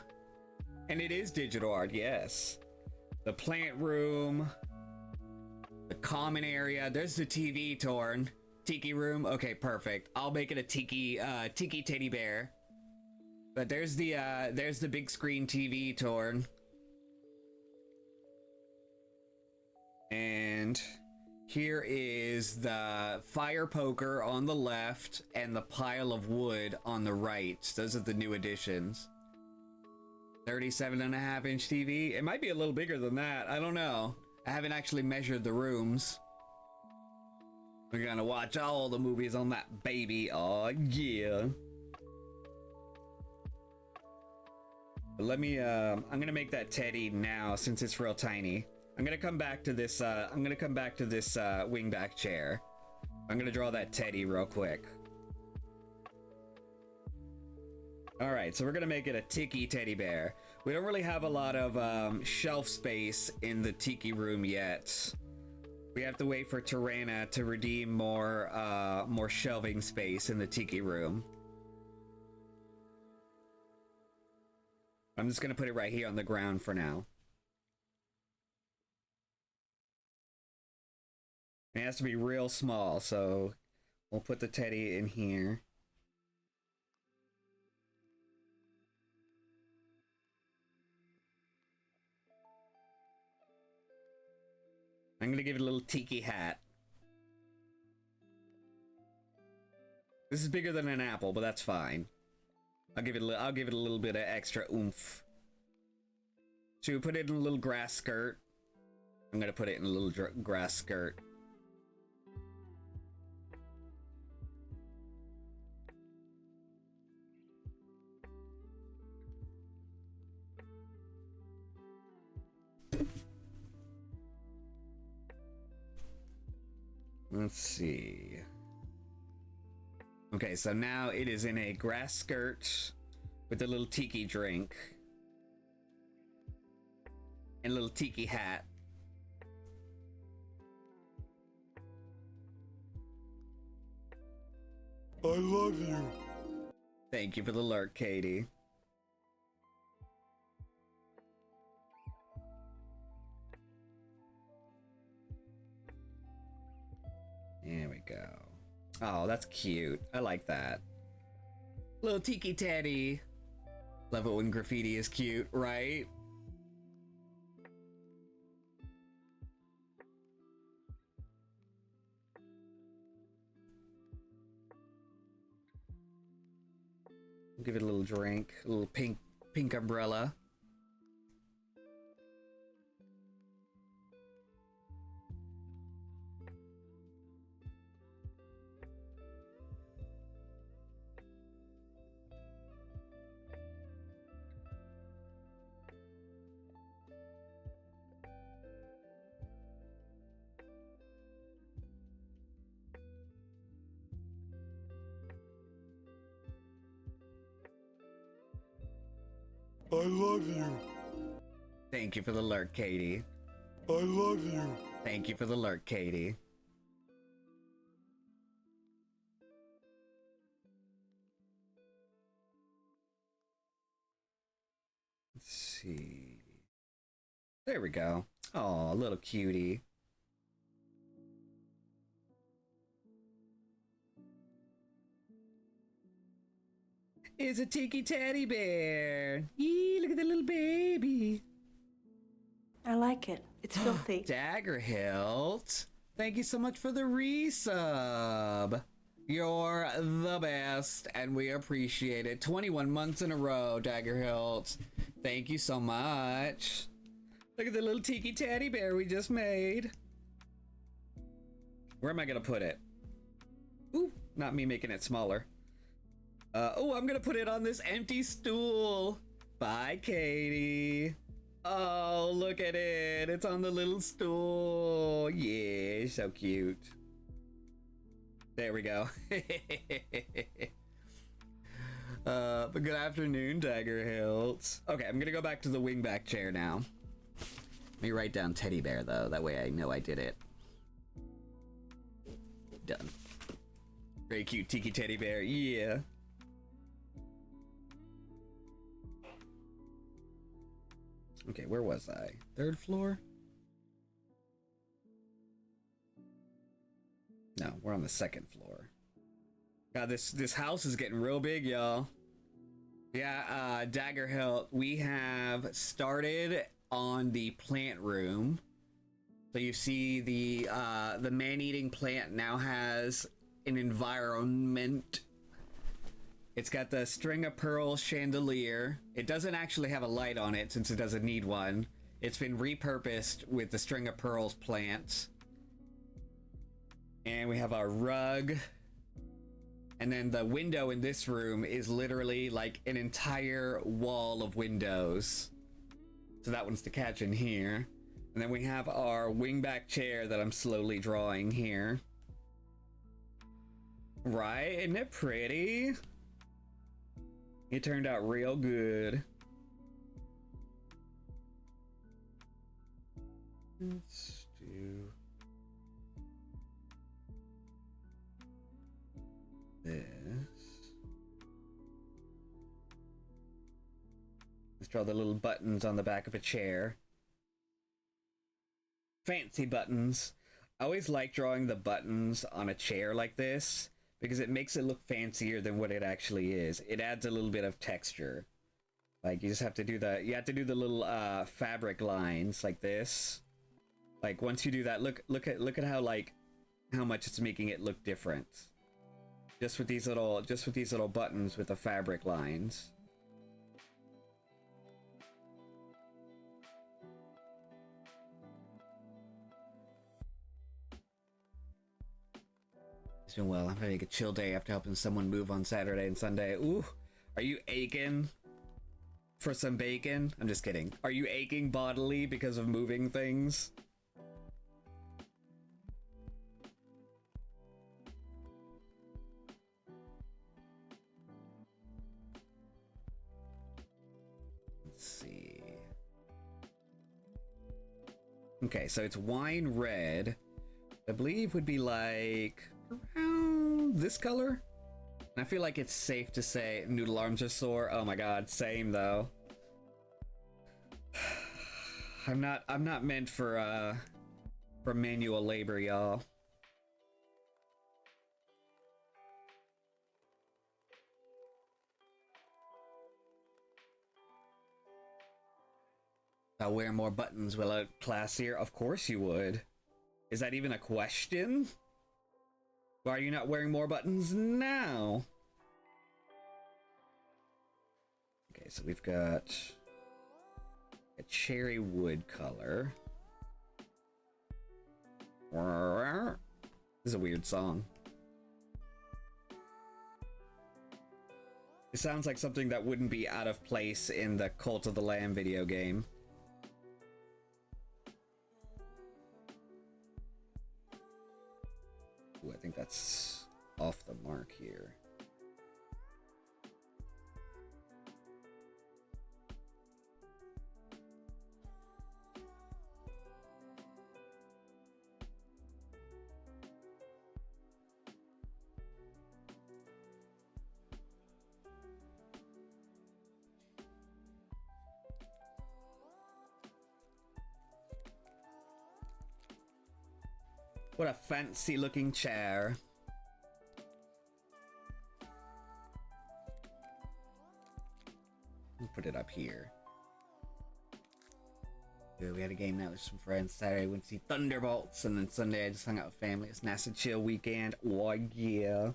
and it is digital art, yes. The plant room, the common area. There's the TV torn. Tiki room. Okay, perfect. I'll make it a tiki teddy bear. But there's the big screen TV torn. And here is the fire poker on the left and the pile of wood on the right. Those are the new additions. 37.5-inch TV. It might be a little bigger than that. I don't know. I haven't actually measured the rooms. We're gonna watch all the movies on that baby. Oh yeah. But let me I'm gonna make that teddy now since it's real tiny. I'm gonna come back to this wingback chair. I'm gonna draw that teddy real quick. Alright, so we're gonna make it a tiki teddy bear. We don't really have a lot of shelf space in the tiki room yet. We have to wait for Tirana to redeem more shelving space in the tiki room. I'm just gonna put it right here on the ground for now. It has to be real small, so we'll put the teddy in here. I'm gonna give it a little tiki hat. This is bigger than an apple, but that's fine. I'll give it a little bit of extra oomph. Should we put it in a little grass skirt? I'm gonna put it in a little grass skirt. Let's see. Okay, so now it is in a grass skirt with a little tiki drink and a little tiki hat. I love you. Thank you for the lurk, Katie. There we go. Oh, that's cute. I like that. Little tiki teddy. Love it when graffiti is cute, right? Give it a little drink, a little pink umbrella. I love you. Thank you for the lurk, Katie. I love you. Thank you for the lurk, Katie. Let's see. There we go. Oh, little cutie. It's a tiki teddy bear. Yee, look at the little baby. I like it. It's filthy. Dagger Hilt. Thank you so much for the resub. You're the best, and we appreciate it. 21 months in a row, Dagger Hilt. Thank you so much. Look at the little tiki teddy bear we just made. Where am I gonna put it? Ooh, not me making it smaller. Oh, I'm gonna put it on this empty stool. Bye, Katie. Oh, look at it. It's on the little stool. Yeah, so cute. There we go. But good afternoon, Dagger Hilt. Okay, I'm gonna go back to the wingback chair now. Let me write down teddy bear, though. That way I know I did it. Done. Very cute tiki teddy bear. Yeah. Okay, where was I? Third floor? No, we're on the second floor. God, this house is getting real big, y'all. Yeah, Dagger Hilt, we have started on the plant room. So you see the man-eating plant now has an environment. It's got the string of pearls chandelier. It doesn't actually have a light on it since it doesn't need one. It's been repurposed with the string of pearls plants. And we have our rug. And then the window in this room is literally like an entire wall of windows. So that one's to catch in here. And then we have our wingback chair that I'm slowly drawing here. Right? Isn't it pretty? It turned out real good. Let's do this. Let's draw the little buttons on the back of a chair. Fancy buttons. I always like drawing the buttons on a chair like this because it makes it look fancier than what it actually is. It adds a little bit of texture. Like you just have to do the little fabric lines like this. Like once you do that, look at how much it's making it look different. Just with these little buttons with the fabric lines. It's doing well. I'm having a chill day after helping someone move on Saturday and Sunday. Ooh, are you aching for some bacon? I'm just kidding. Are you aching bodily because of moving things? Let's see. Okay, so it's wine red. I believe would be like around this color. And I feel like it's safe to say noodle arms are sore. Oh my god, same though. I'm not meant for manual labor, y'all. I'll wear more buttons. Will I look classier? Of course you would. Is that even a question? Why are you not wearing more buttons now? Okay, so we've got a cherry wood color. This is a weird song. It sounds like something that wouldn't be out of place in the Cult of the Lamb video game. Ooh, I think that's off the mark here. What a fancy looking chair. We'll put it up here. Yeah, we had a game night with some friends. Saturday went to see Thunderbolts, and then Sunday I just hung out with family. It's a nice and chill weekend. Oh yeah.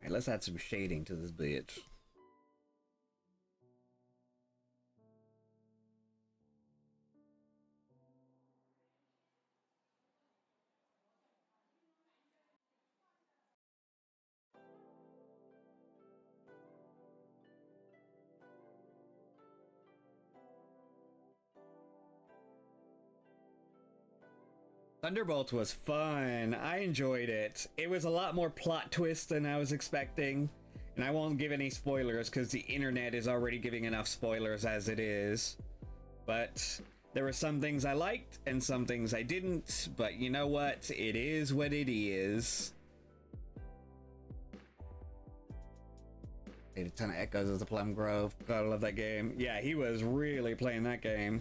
Alright, let's add some shading to this bitch. Thunderbolt was fun. I enjoyed it. It was a lot more plot twist than I was expecting. And I won't give any spoilers because the internet is already giving enough spoilers as it is. But there were some things I liked and some things I didn't. But you know what? It is what it is. Made a ton of echoes of the Plum Grove. God, I love that game. Yeah, he was really playing that game.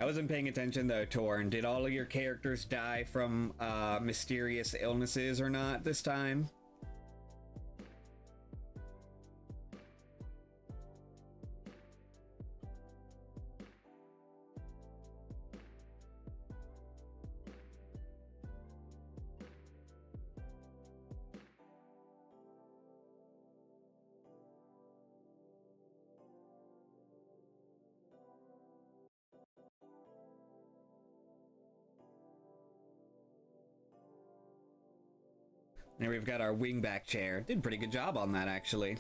I wasn't paying attention though, Torn. Did all of your characters die from mysterious illnesses or not this time? There we've got our wingback chair. Did a pretty good job on that, actually.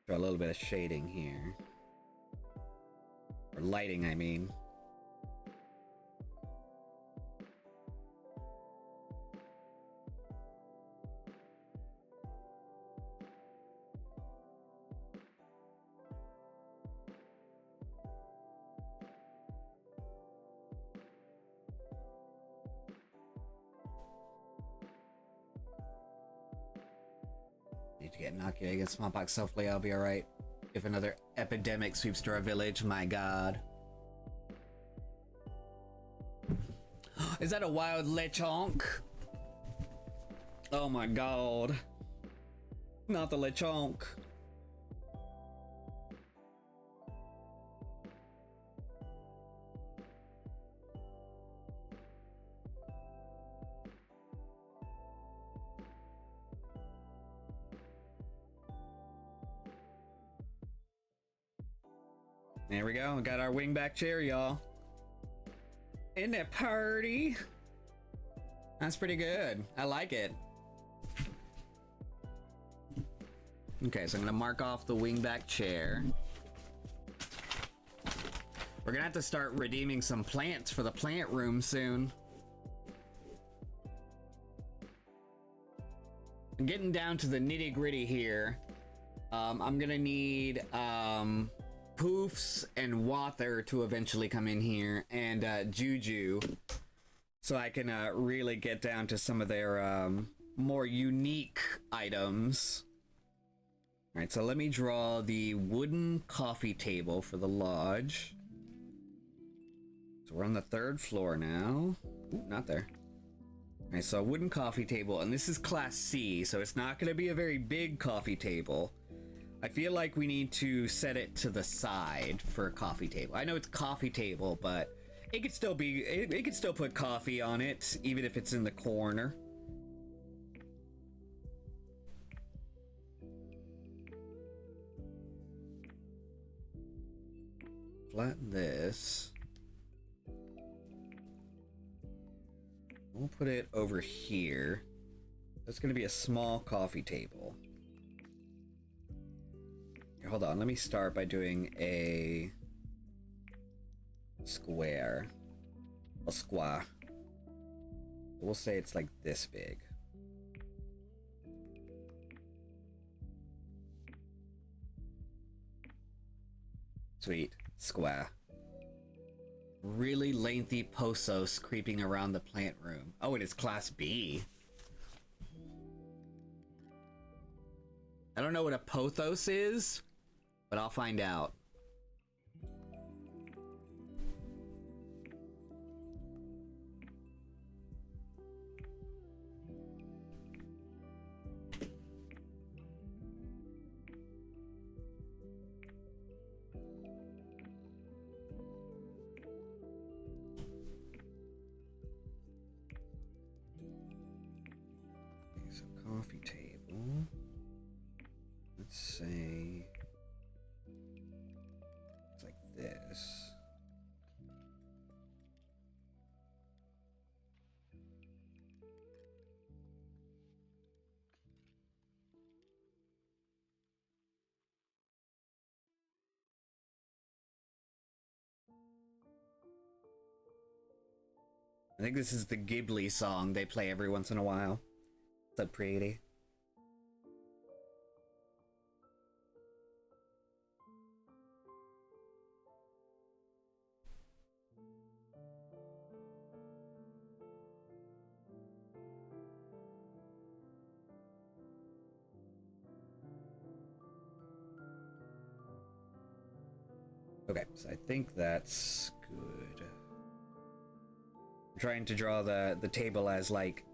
Draw a little bit of shading here. Or lighting, I mean. Need to get inoculated against smallpox. Hopefully I'll be alright. If another epidemic sweeps through our village, my god. Is that a wild lechonk? Oh my god. Not the lechonk. There we go. We got our wingback chair, y'all. Isn't that party? That's pretty good. I like it. Okay, so I'm gonna mark off the wingback chair. We're gonna have to start redeeming some plants for the plant room soon. I'm getting down to the nitty gritty here. I'm gonna need Poofs and Wather to eventually come in here, and Juju, so I can really get down to some of their more unique items. Alright, so let me draw the wooden coffee table for the lodge. So we're on the 3rd floor now. Ooh, not there. Alright, so a wooden coffee table, and this is Class C, so it's not going to be a very big coffee table. I feel like we need to set it to the side for a coffee table. I know it's a coffee table, but it could still be, it could still put coffee on it, even if it's in the corner. Flatten this. We'll put it over here. That's going to be a small coffee table. Here, hold on, let me start by doing a square. A square. We'll say it's like this big. Sweet. Square. Really lengthy pothos creeping around the plant room. Oh, it is Class B. I don't know what a pothos is, but I'll find out. Okay, so coffee table. Let's say it's like this. I think this is the Ghibli song they play every once in a while. Is that pretty? Okay, so I think that's good. I'm trying to draw the table as like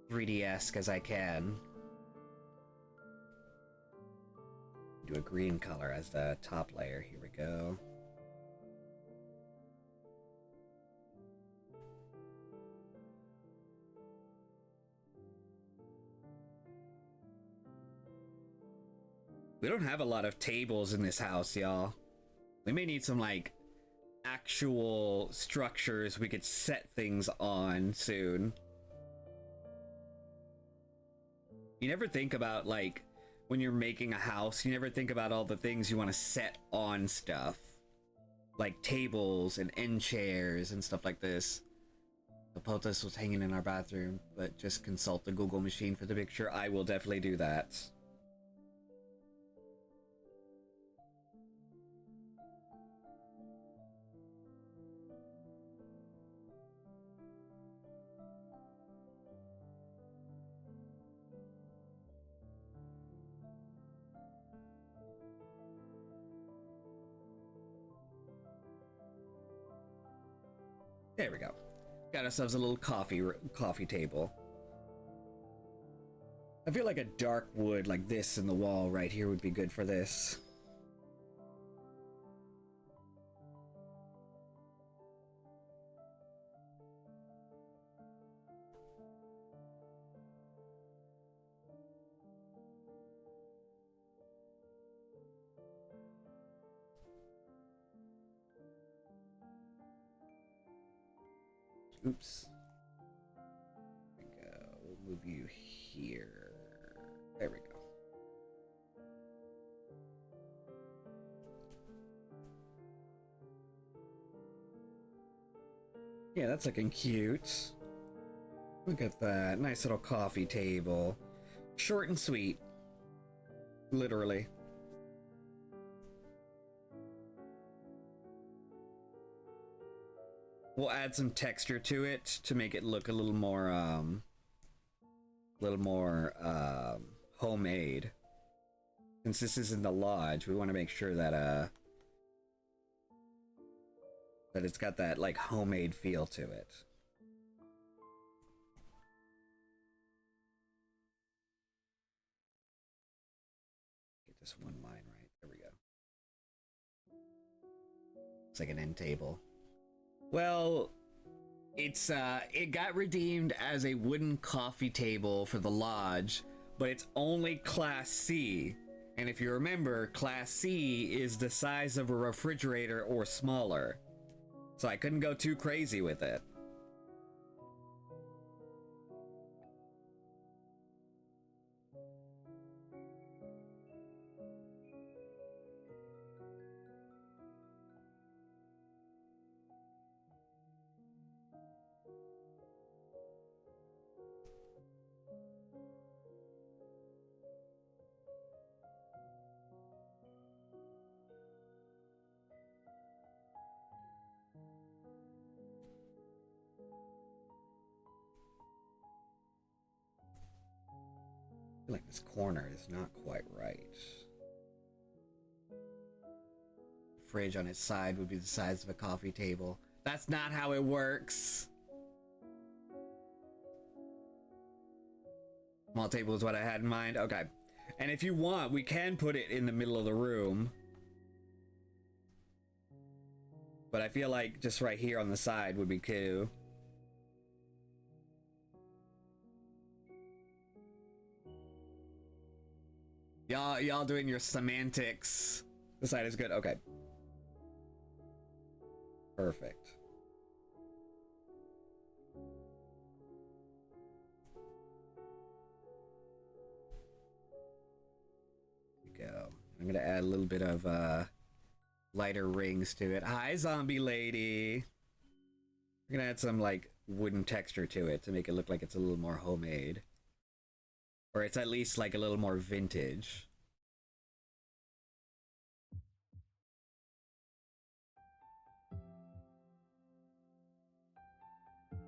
3D-esque as I can. Do a green color as the top layer. Here we go. We don't have a lot of tables in this house, y'all. We may need some, like, actual structures we could set things on soon. You never think about, like, when you're making a house, you never think about all the things you want to set on stuff. Like tables and end chairs and stuff like this. The pothos was hanging in our bathroom, but just consult the Google machine for the picture. I will definitely do that. There we go. Got ourselves a little coffee table. I feel like a dark wood like this in the wall right here would be good for this. Oops. There we go. We'll move you here. There we go. Yeah, that's looking cute. Look at that. Nice little coffee table. Short and sweet. Literally. We'll add some texture to it to make it look a little more homemade. Since this is in the lodge, we want to make sure that that it's got that like homemade feel to it. Get this one line right. There we go. It's like an end table. Well, it got redeemed as a wooden coffee table for the lodge, but it's only Class C. And if you remember, Class C is the size of a refrigerator or smaller. So I couldn't go too crazy with it. feel like this corner is not quite right. Fridge on its side would be the size of a coffee table. That's not how it works. Small table is what I had in mind. Okay. And if you want, we can put it in the middle of the room. But I feel like just right here on the side would be cool. Y'all doing your semantics. The side is good. Okay. Perfect. There we go. I'm gonna add a little bit of lighter rings to it. Hi, zombie lady. We're gonna add some like wooden texture to it to make it look like it's a little more homemade. Or it's at least like a little more vintage.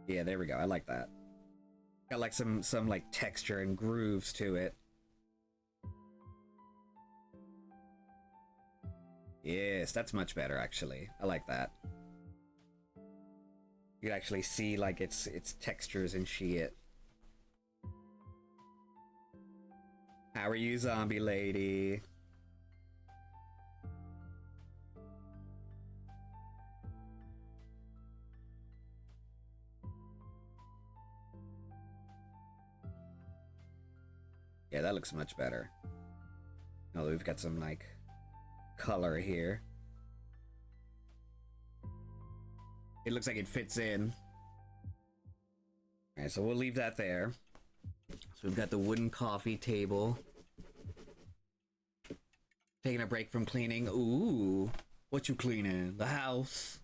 Yeah, there we go. I like that. Got like some like texture and grooves to it. Yes, that's much better actually. I like that. You can actually see like its textures and shit. How are you, zombie lady? Yeah, that looks much better. Now that we've got some like color here. It looks like it fits in. Alright, so we'll leave that there. So we've got the wooden coffee table. Taking a break from cleaning. Ooh, what you cleaning? The house.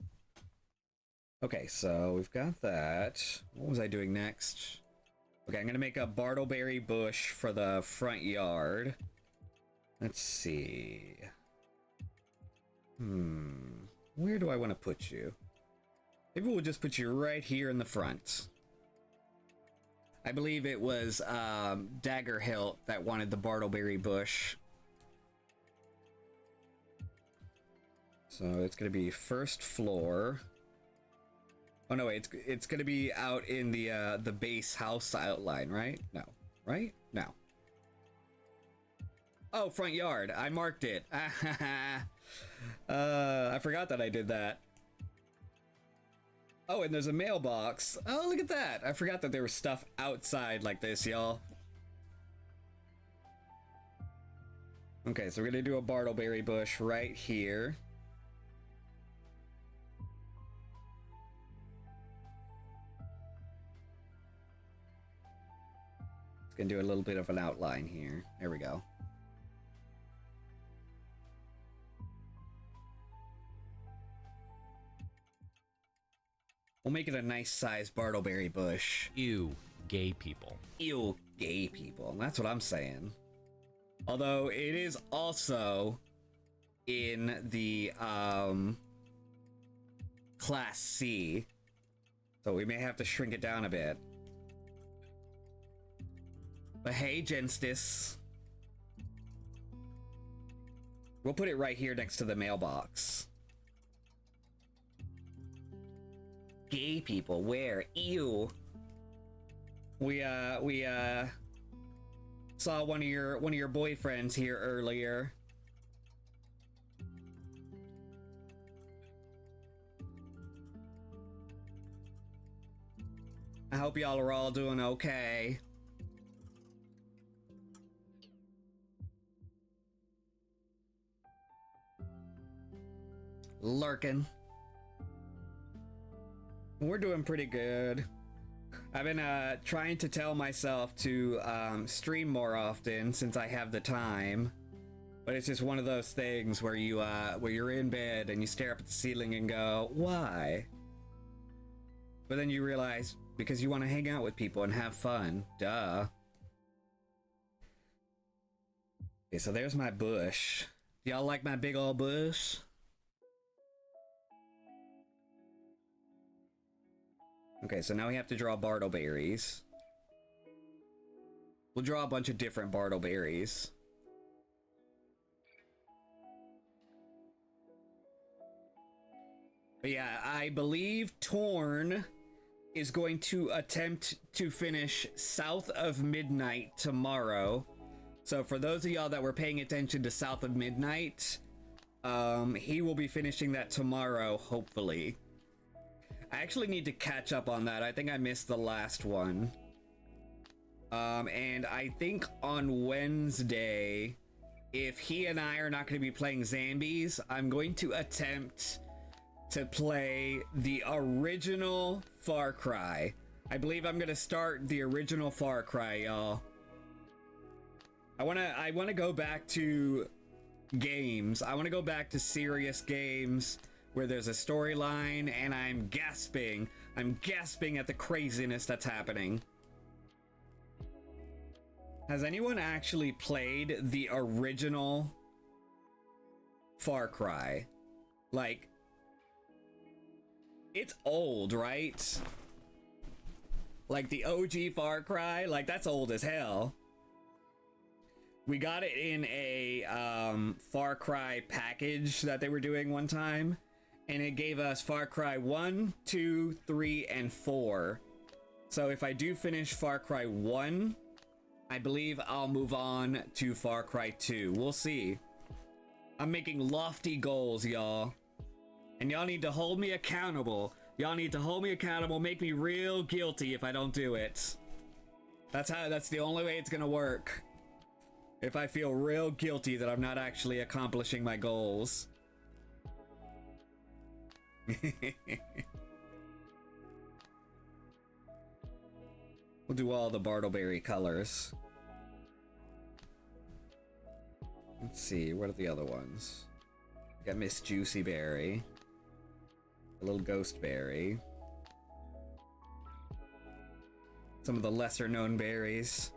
Okay, so we've got that. What was I doing next? Okay, I'm gonna make a Bartleberry bush for the front yard. Let's see. Where do I want to put you? Maybe we'll just put you right here in the front. I believe it was Daggerhilt that wanted the Bartleberry bush. So it's gonna be first floor. Oh no, wait, it's gonna be out in the base house outline, right? No, right? No. Oh, front yard. I marked it. I forgot that I did that. Oh, and there's a mailbox. Oh, look at that. I forgot that there was stuff outside like this, y'all. Okay, so we're gonna do a Bartleberry bush right here. It's gonna do a little bit of an outline here. There we go. We'll make it a nice sized Bartleberry bush. Ew, gay people. Ew, gay people. That's what I'm saying. Although it is also in the Class C. So we may have to shrink it down a bit. But hey, Genstis. We'll put it right here next to the mailbox. Gay people, where? Ew. We saw one of your boyfriends here earlier. I hope y'all are all doing okay. Lurking. We're doing pretty good. I've been trying to tell myself to stream more often since I have the time, but it's just one of those things where you're in bed and you stare up at the ceiling and go, why? But then you realize because you want to hang out with people and have fun. Duh. Okay, so there's my bush. Do y'all like my big old bush? Okay, so now we have to draw Bartleberries. We'll draw a bunch of different Bartleberries. But yeah, I believe Torn is going to attempt to finish South of Midnight tomorrow. So for those of y'all that were paying attention to South of Midnight, he will be finishing that tomorrow, hopefully. I actually need to catch up on that. I think I missed the last one. And I think on Wednesday, if he and I are not going to be playing Zambies, I'm going to attempt to play the original Far Cry. I believe I'm going to start the original Far Cry, y'all. I want to go back to games. I want to go back to serious games where there's a storyline and I'm gasping. I'm gasping at the craziness that's happening. Has anyone actually played the original Far Cry? Like, it's old, right? Like the OG Far Cry, like that's old as hell. We got it in a Far Cry package that they were doing one time, and it gave us Far Cry 1, 2, 3, and 4. So if I do finish Far Cry 1, I believe I'll move on to Far Cry 2. We'll see. I'm making lofty goals, y'all. And y'all need to hold me accountable. Y'all need to hold me accountable, make me real guilty if I don't do it. That's the only way it's gonna work. If I feel real guilty that I'm not actually accomplishing my goals. We'll do all the Bartleberry colors. Let's see, what are the other ones? We got Miss Juicy Berry. A little Ghost Berry. Some of the lesser known berries.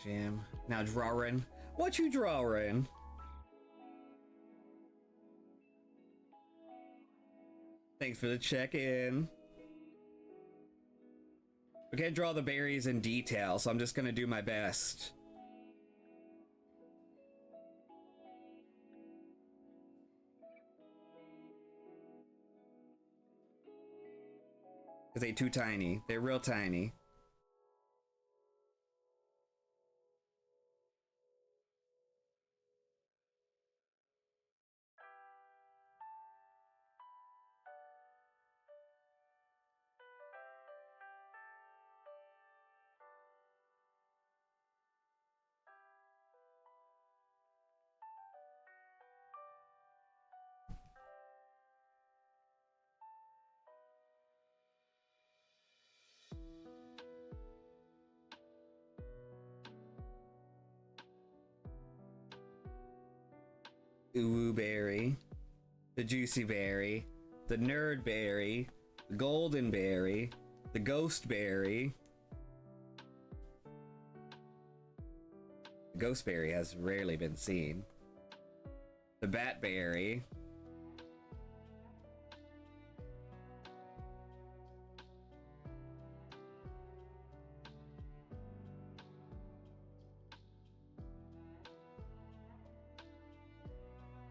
Jam. Now drawing. What you drawing? Thanks for the check-in. I can't draw the berries in detail, so I'm just gonna do my best. Cause they're too tiny. They're real tiny. Uwu berry, the juicy berry, the nerd berry, the golden berry, the ghost berry. The ghost berry has rarely been seen. The bat berry.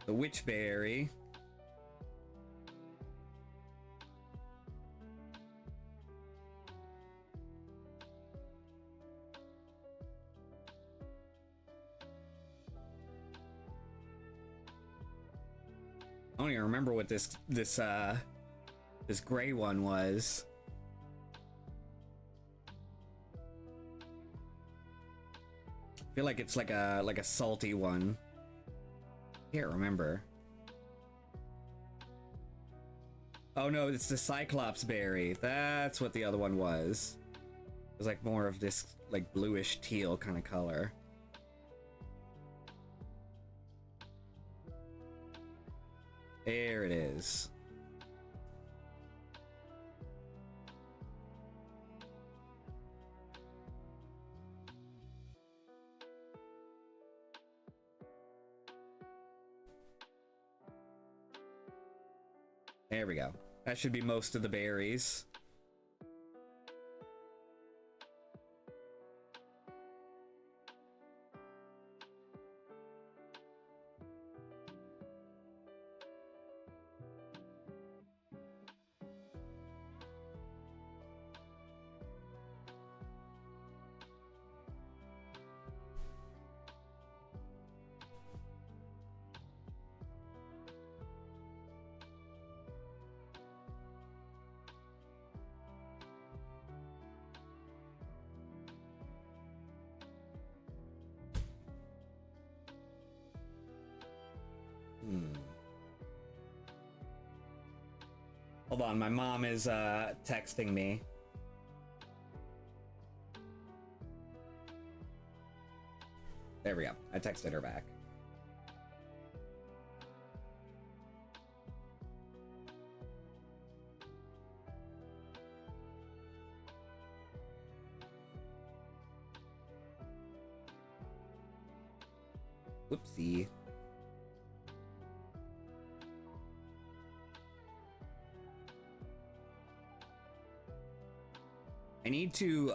The witchberry. I don't even remember what this gray one was. I feel like it's like a salty one. Can't remember. Oh no, it's the Cyclops berry. That's what the other one was. It was like more of this like bluish teal kind of color. There it is. There we go. That should be most of the berries. Hold on, my mom is texting me. There we go. I texted her back. Whoopsie. I need to,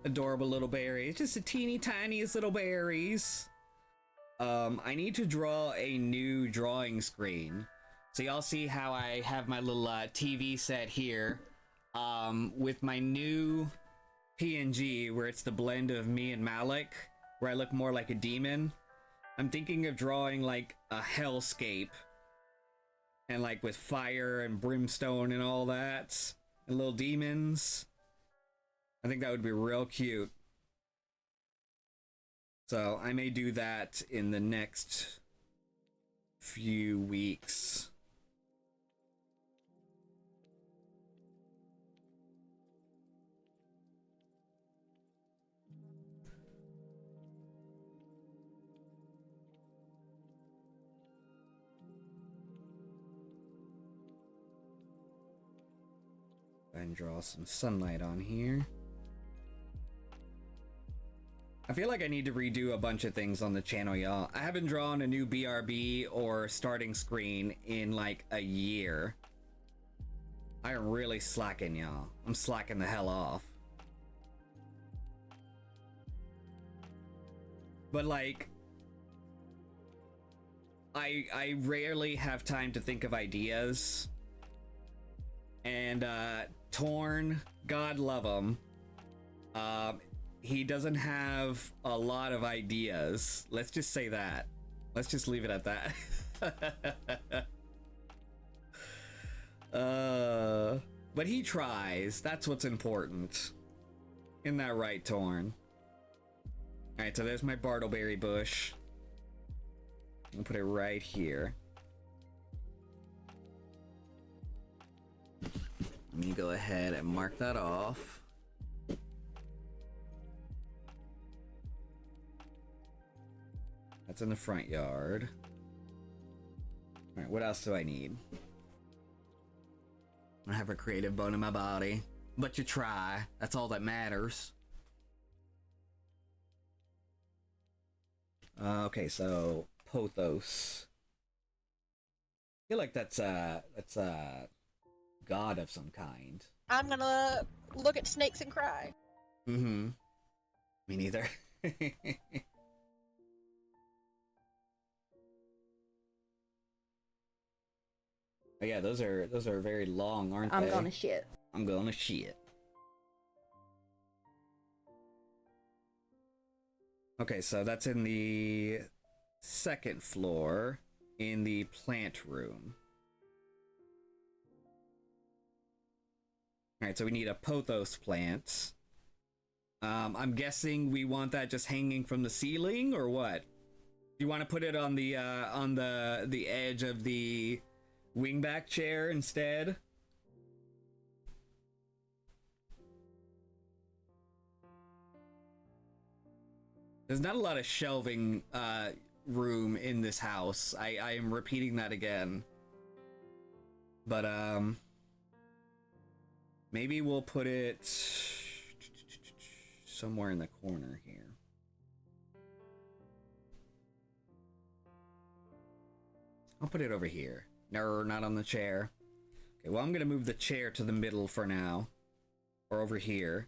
adorable little berries, just the teeny tiniest little berries. I need to draw a new drawing screen. So y'all see how I have my little TV set here, with my new PNG where it's the blend of me and Malik, where I look more like a demon. I'm thinking of drawing like a hellscape, and like with fire and brimstone and all that, and little demons. I think that would be real cute. So I may do that in the next few weeks. And draw some sunlight on here. I feel like I need to redo a bunch of things on the channel, y'all. I haven't drawn a new BRB or starting screen in like a year. I am really slacking, y'all. I'm slacking the hell off. But like, I rarely have time to think of ideas. And Torn, God love him, he doesn't have a lot of ideas. Let's just say that. Let's just leave it at that. But he tries. That's what's important. Isn't that right, Torn? Alright, so there's my Bartleberry bush. I'll put it right here. Let me go ahead and mark that off. That's in the front yard. All right, what else do I need? I have a creative bone in my body, but you try. That's all that matters. Okay, so Pothos. I feel like that's a god of some kind. I'm gonna look at snakes and cry. Mm-hmm. Me neither. Oh yeah, those are very long, aren't they? I'm gonna shit. I'm gonna shit. Okay, so that's in the second floor in the plant room. Alright, so we need a pothos plant. I'm guessing we want that just hanging from the ceiling, or what? You want to put it on the edge of the wingback chair instead? There's not a lot of shelving room in this house. I am repeating that again. But maybe we'll put it somewhere in the corner here. I'll put it over here. No, not on the chair. Okay, well, I'm gonna move the chair to the middle for now. Or over here.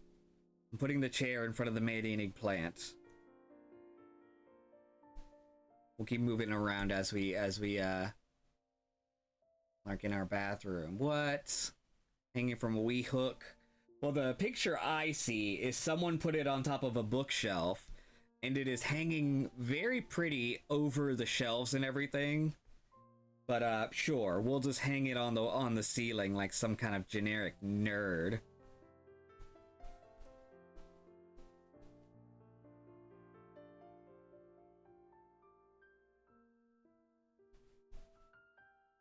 I'm putting the chair in front of the man-eating plant. We'll keep moving around as we like in our bathroom. What? Hanging from a wee hook. Well, the picture I see is someone put it on top of a bookshelf, and it is hanging very pretty over the shelves and everything. But sure, we'll just hang it on the ceiling like some kind of generic nerd.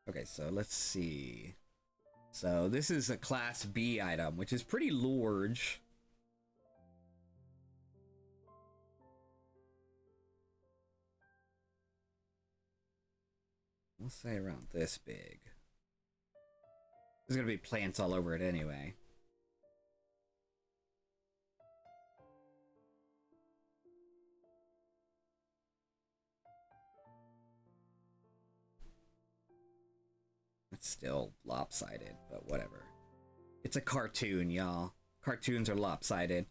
Okay, so let's see. So this is a Class B item, which is pretty large. We'll say around this big. There's gonna be plants all over it anyway. It's still lopsided, but whatever. It's a cartoon, y'all. Cartoons are lopsided.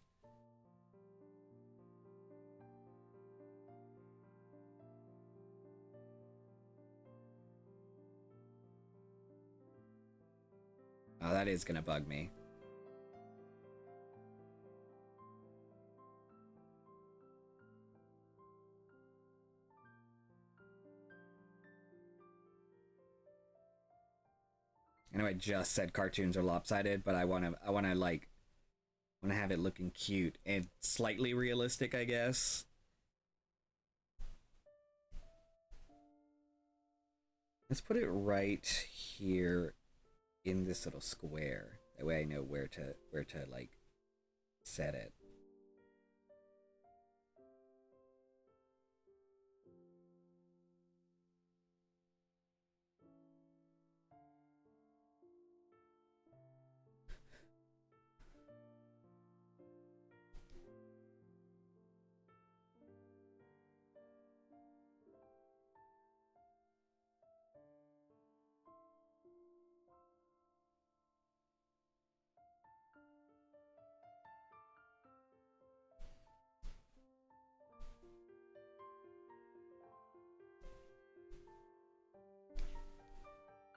Oh, that is gonna bug me. I know I just said cartoons are lopsided, but I wanna have it looking cute and slightly realistic, I guess. Let's put it right here in this little square. That way I know where to like set it.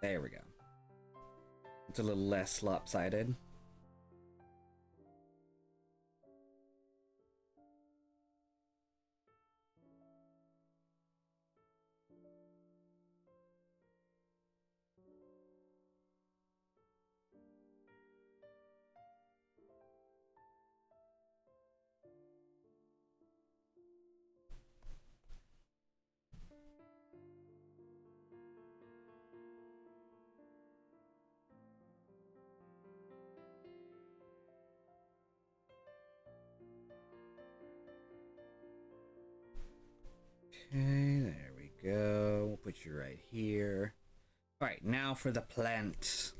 There we go. It's a little less lopsided. Okay, there we go. We'll put you right here. Alright, now for the plant.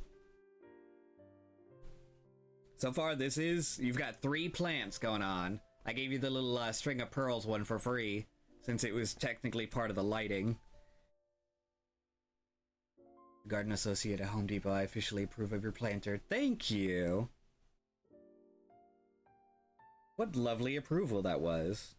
So far, you've got 3 plants going on. I gave you the little string of pearls one for free, since it was technically part of the lighting. Garden Associate at Home Depot, I officially approve of your planter. Thank you! What lovely approval that was.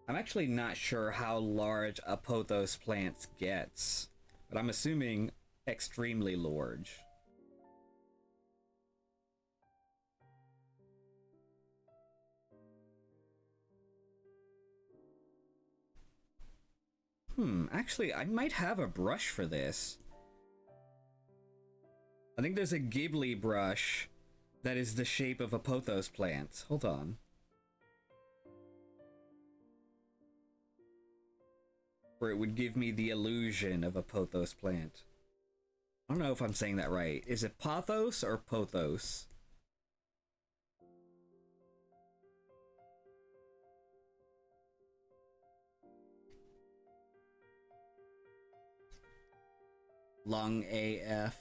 I'm actually not sure how large a pothos plant gets, but I'm assuming extremely large. Actually, I might have a brush for this. I think there's a Ghibli brush that is the shape of a pothos plant. Hold on. Where it would give me the illusion of a pothos plant. I don't know if I'm saying that right. Is it pothos or pothos? Long AF.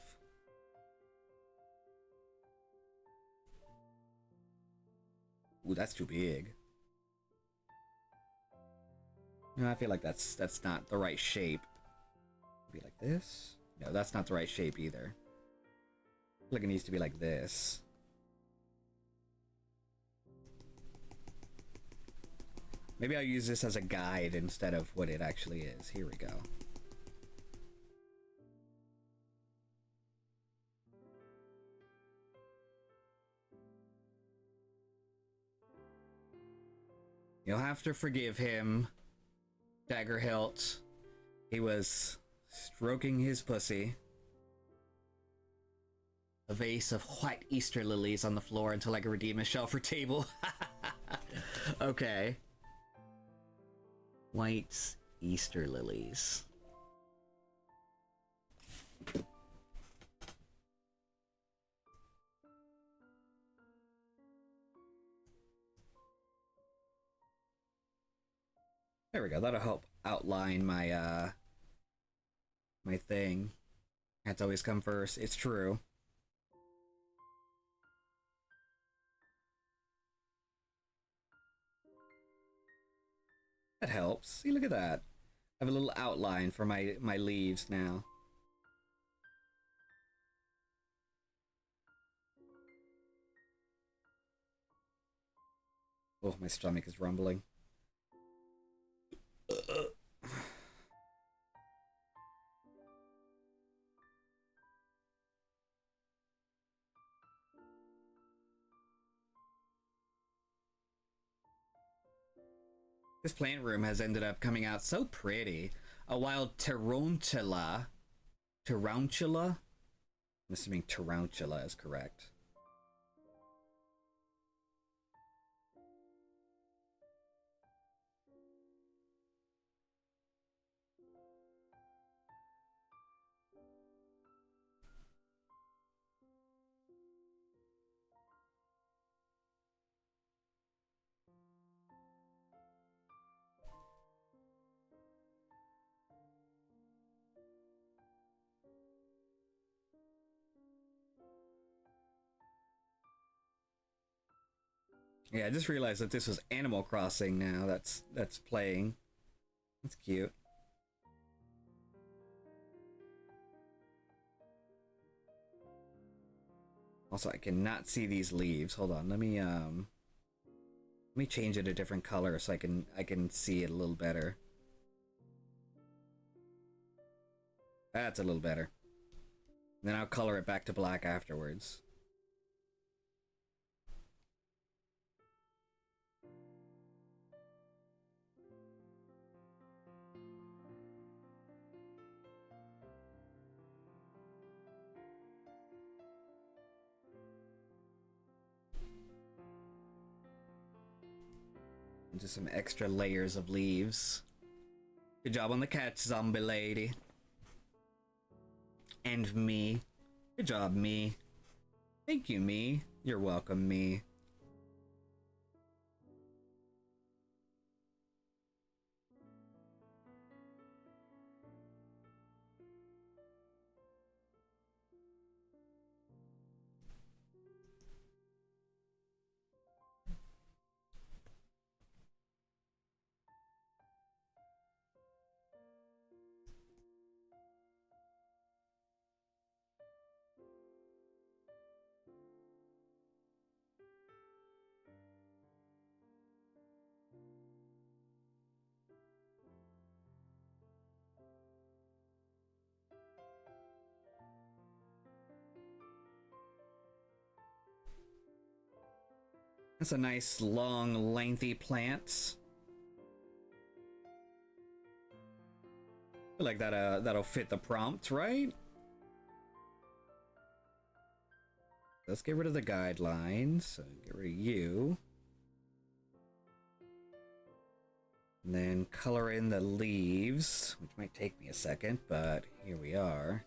Ooh, that's too big. No, I feel like that's not the right shape. Be like this? No, that's not the right shape either. I feel like it needs to be like this. Maybe I'll use this as a guide instead of what it actually is. Here we go. You'll have to forgive him, Daggerhilt. He was stroking his pussy. A vase of white Easter lilies on the floor until I can redeem a shelf or table. Okay. White Easter lilies. There we go. That'll help outline my my thing. Cats always come first. It's true. That helps. See, look at that. I have a little outline for my leaves now. Oh, my stomach is rumbling. This plant room has ended up coming out so pretty. A wild tarantula. Tarantula? I'm assuming tarantula is correct. Yeah, I just realized that this was Animal Crossing now that's playing. That's cute. Also, I cannot see these leaves. Hold on, let me change it a different color so I can see it a little better. That's a little better. Then I'll color it back to black afterwards. Just some extra layers of leaves. Good job on the catch, zombie lady. And me. Good job, me. Thank you, me. You're welcome, me. That's a nice, long, lengthy plant. I feel like that'll fit the prompt, right? Let's get rid of the guidelines. So get rid of you. And then color in the leaves, which might take me a second, but here we are.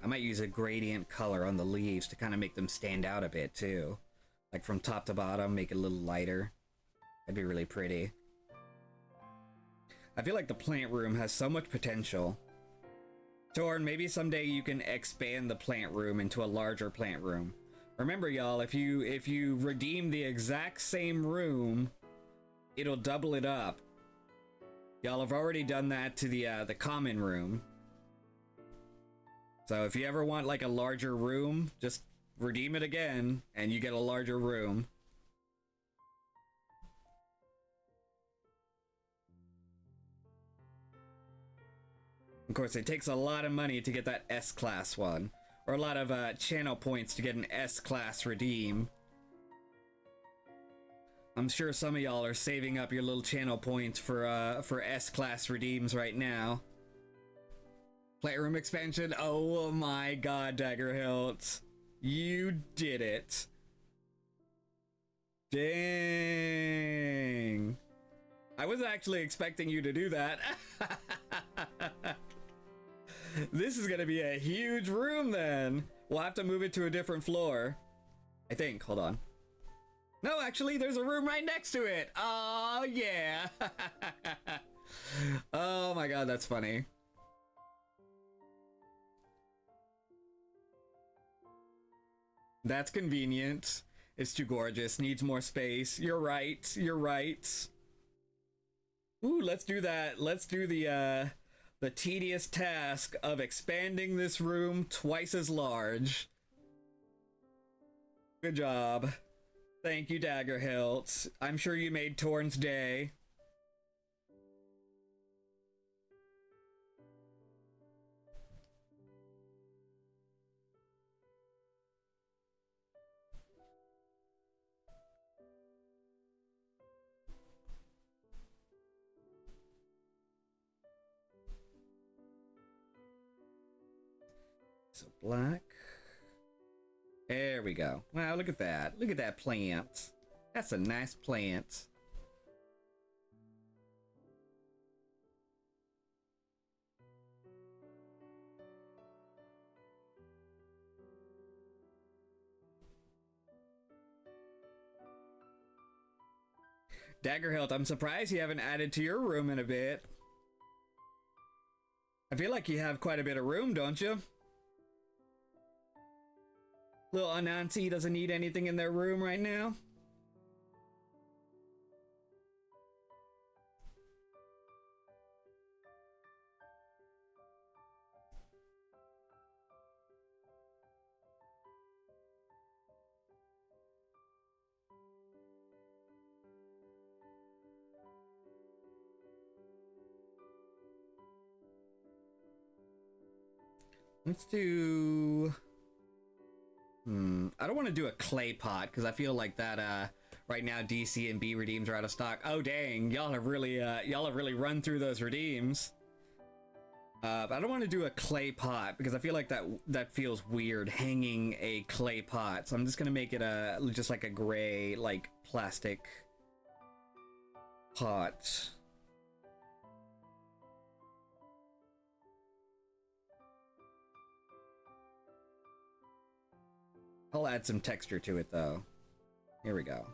I might use a gradient color on the leaves to kind of make them stand out a bit too. Like from top to bottom, make it a little lighter. That'd be really pretty. I feel like the plant room has so much potential. Torn, maybe someday you can expand the plant room into a larger plant room. Remember, y'all, if you redeem the exact same room, it'll double it up. Y'all have already done that to the common room. So if you ever want like a larger room, just redeem it again, and you get a larger room. Of course, it takes a lot of money to get that S-Class one. Or a lot of channel points to get an S-Class redeem. I'm sure some of y'all are saving up your little channel points for S-Class redeems right now. Playroom expansion? Oh my god, Daggerhilt. You did it. Dang. I wasn't actually expecting you to do that. This is gonna be a huge room then. We'll have to move it to a different floor. I think, hold on. No, actually, there's a room right next to it. Oh, yeah. Oh my god, that's funny. That's convenient. It's too gorgeous. Needs more space. You're right. You're right. Ooh, let's do that. Let's do the tedious task of expanding this room twice as large. Good job. Thank you, Daggerhilt. I'm sure you made Torn's day. So black. There we go. Wow, look at that. Look at that plant. That's a nice plant. Daggerhilt, I'm surprised you haven't added to your room in a bit. I feel like you have quite a bit of room, don't you? Little Anansi doesn't need anything in their room right now. Let's do... I don't want to do a clay pot because I feel like that right now DC and B redeems are out of stock. Oh dang, y'all have really run through those redeems. But I don't want to do a clay pot because I feel like that feels weird, hanging a clay pot. So I'm just gonna make it just like a gray like plastic pot. I'll add some texture to it though. Here we go.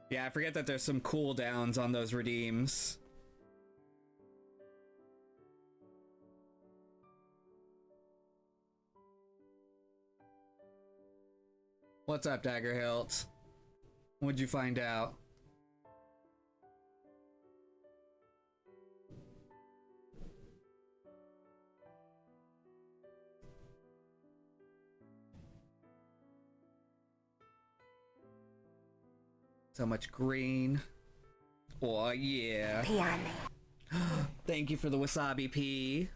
Yeah, I forget that there's some cooldowns on those redeems. What's up, Daggerhilt? What'd you find out? So much green. Oh yeah. Thank you for the wasabi pea.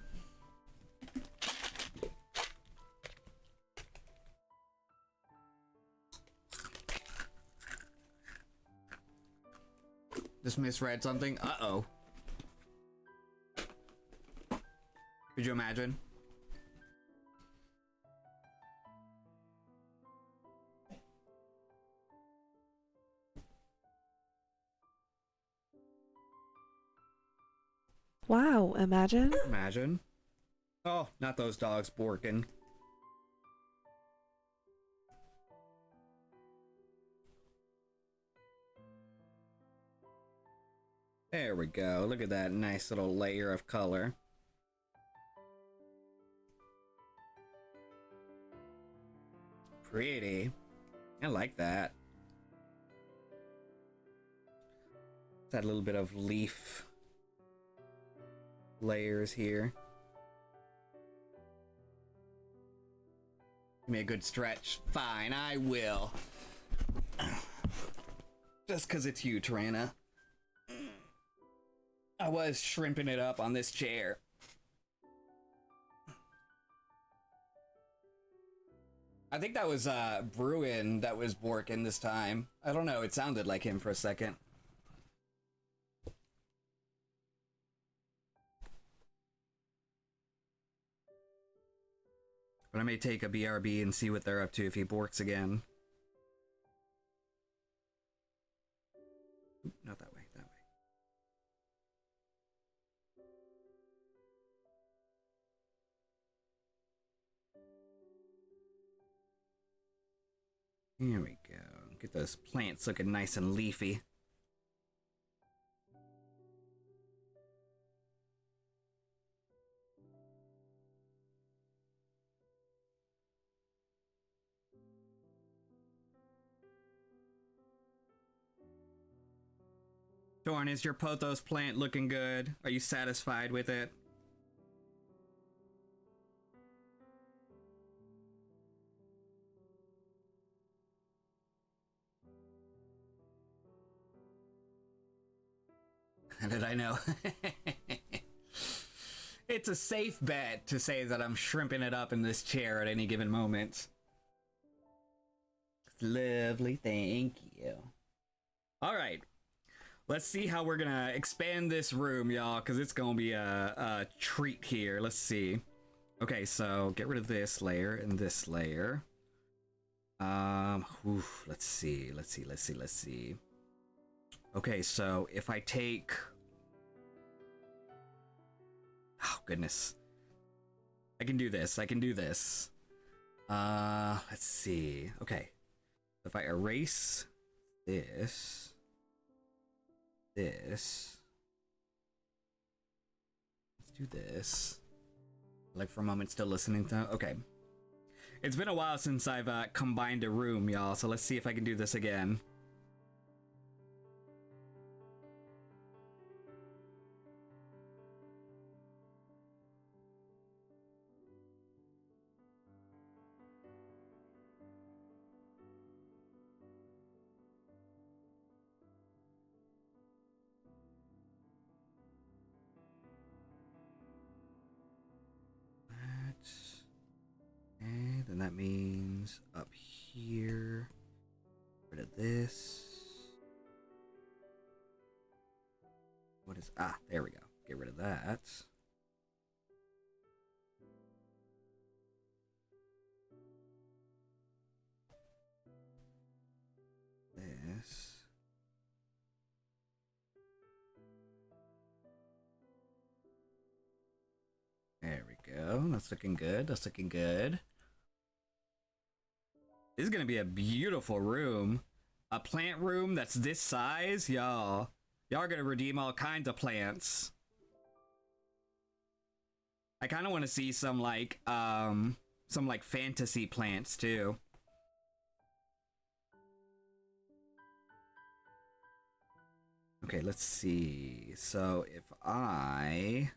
Just misread something. Uh-oh. Could you imagine? Wow, imagine. Imagine. Oh, not those dogs barking. There we go. Look at that nice little layer of color. Pretty. I like that. That little bit of leaf layers here. Give me a good stretch. Fine, I will. Just because it's you, Tarana. I was shrimping it up on this chair. I think that was Bruin that was Borkin this time. I don't know, it sounded like him for a second. But I may take a BRB and see what they're up to if he borks again. Oop, not that way, that way. Here we go. Get those plants looking nice and leafy. Dorn, is your pothos plant looking good? Are you satisfied with it? How did I know? It's a safe bet to say that I'm shrimping it up in this chair at any given moment. Lovely, thank you. All right. Let's see how we're gonna expand this room, y'all, because it's gonna be a treat here. Let's see. Okay, so get rid of this layer and this layer. Let's see. Okay, so if I take... Oh, goodness. I can do this. Let's see. Okay. If I erase this... Let's do this. Like for a moment, still listening to... Okay. It's been a while since I've combined a room, y'all, so let's see if I can do this again. Okay, then that means up here, rid of this. What is, there we go. Get rid of that. This. There we go. That's looking good. This is gonna be a beautiful room. A plant room that's this size, y'all. Y'all are gonna redeem all kinds of plants. I kind of want to see some like fantasy plants too. Okay, let's see. So if I'm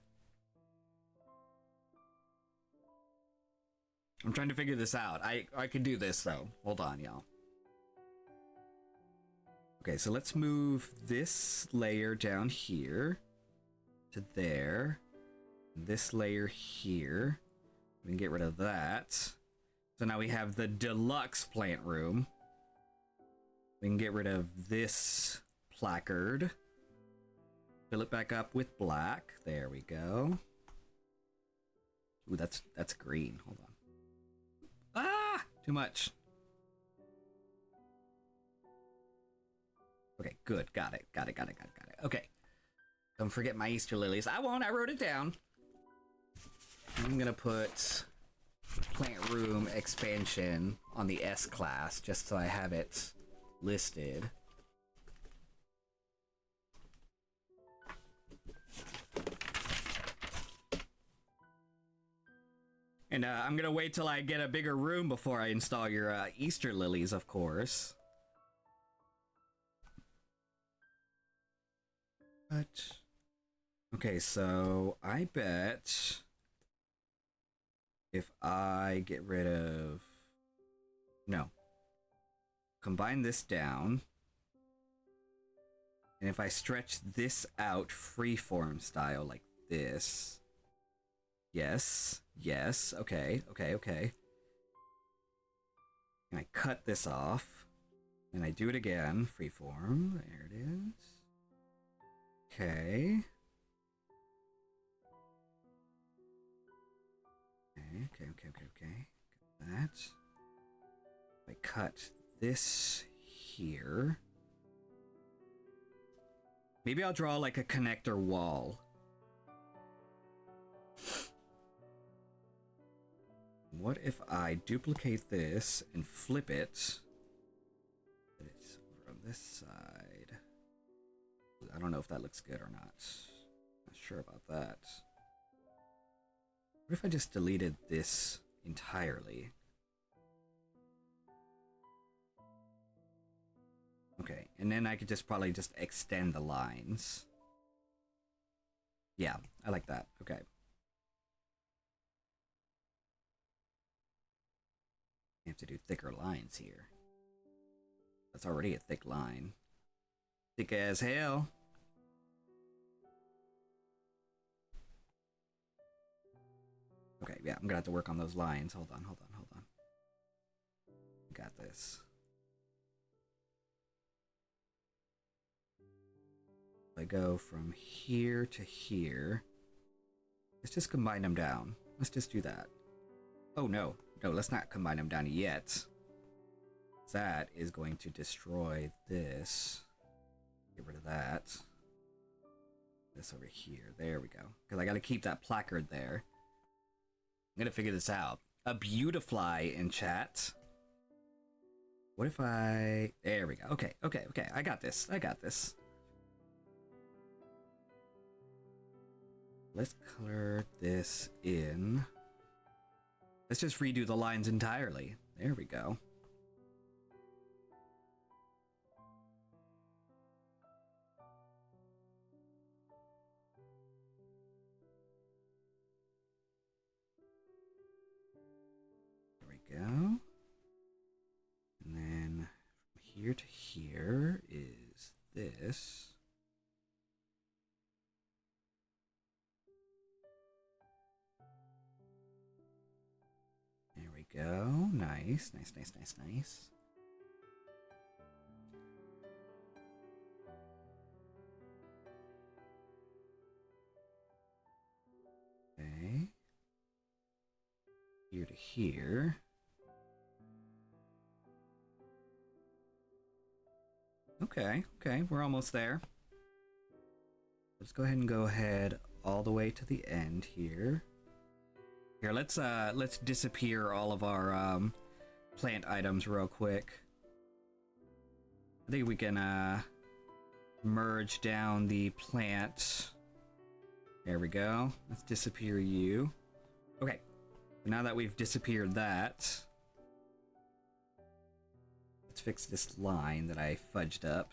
trying to figure this out. I could do this though. Hold on, y'all. Okay, so let's move this layer down here to there. This layer here. We can get rid of that. So now we have the deluxe plant room. We can get rid of this placard. Fill it back up with black. There we go. Ooh, that's green. Hold on. Too much. Okay, good. Got it. Okay. Don't forget my Easter lilies. I won't, I wrote it down. I'm gonna put plant room expansion on the S class just so I have it listed. And I'm gonna wait till I get a bigger room before I install your Easter lilies, of course. But okay, so I bet if I get rid of combine this down, and if I stretch this out freeform style like this, yes, okay. And I cut this off, and I do it again, freeform, there it is. Okay. Okay. Got that. I cut this here. Maybe I'll draw like a connector wall. What if I duplicate this and flip it? But it's from this side. I don't know if that looks good or not. Not sure about that. What if I just deleted this entirely? Okay, and then I could just probably just extend the lines. Yeah, I like that. Okay. You have to do thicker lines here. That's already a thick line. Thick as hell. Okay, yeah, I'm gonna have to work on those lines. Hold on. Got this. I go from here to here. Let's just combine them down. Let's just do that. Oh no, let's not combine them down yet. That is going to destroy this. Get rid of that. This over here. There we go. Because I gotta keep that placard there. I'm gonna figure this out. A beautifly in chat. What if I... There we go. Okay. I got this. Let's color this in. Let's just redo the lines entirely. There we go. There we go. And then from here to here is this. There we go. Nice. Okay. Here to here. Okay, we're almost there. Let's go ahead all the way to the end here. Here, let's disappear all of our plant items real quick. I think we can merge down the plant. There we go. Let's disappear you. Okay. Now that we've disappeared that, let's fix this line that I fudged up.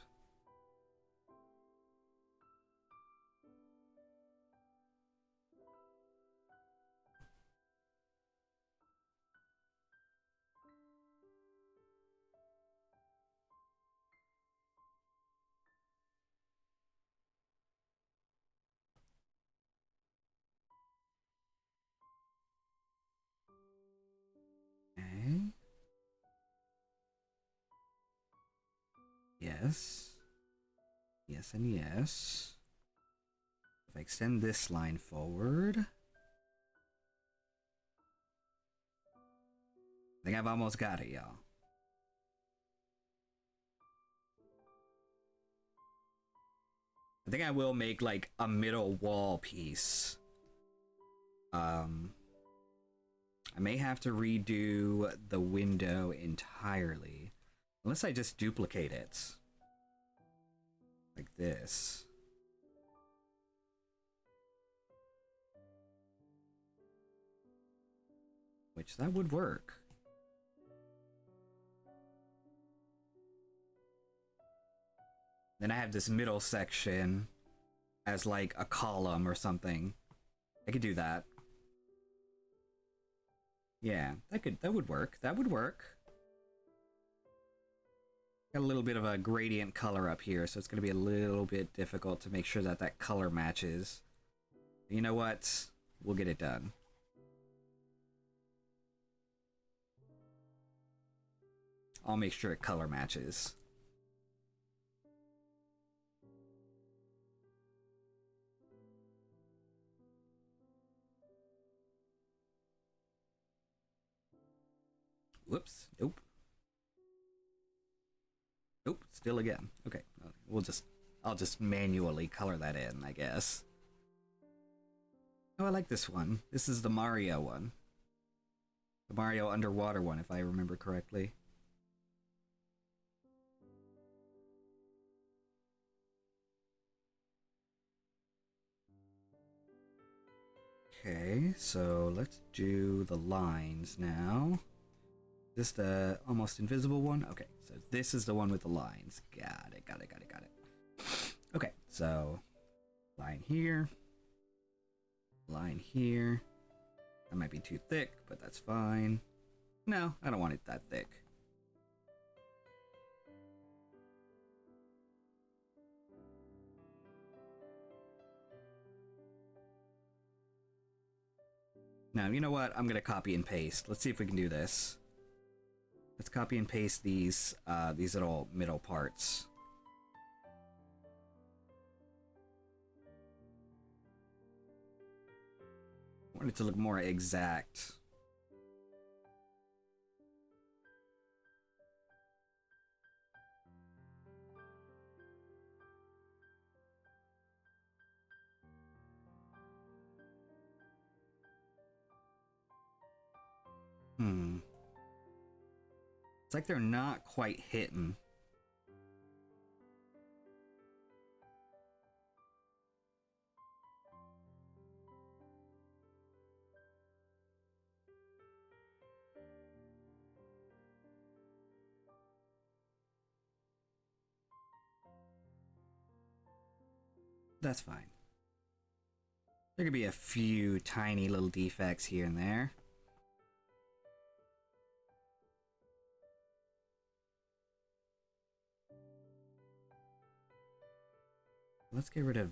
Okay. Yes. Yes and yes. If I extend this line forward, I think I've almost got it, y'all. I think I will make like a middle wall piece. I may have to redo the window entirely. Unless I just duplicate it. Like this. Which that would work. Then I have this middle section as like a column or something. I could do that. Yeah, that would work. That would work. Got a little bit of a gradient color up here, so it's going to be a little bit difficult to make sure that that color matches. You know what? We'll get it done. I'll make sure it color matches. Whoops. Nope. Nope. Still again. Okay. I'll just manually color that in, I guess. Oh, I like this one. This is the Mario one. The Mario underwater one, if I remember correctly. Okay, so let's do the lines now. Is this the almost invisible one? Okay, so this is the one with the lines. Got it. Okay, so line here. Line here. That might be too thick, but that's fine. No, I don't want it that thick. Now, you know what? I'm gonna copy and paste. Let's see if we can do this. Let's copy and paste these little middle parts. I want it to look more exact. It's like they're not quite hitting. That's fine. There could be a few tiny little defects here and there. Let's get rid of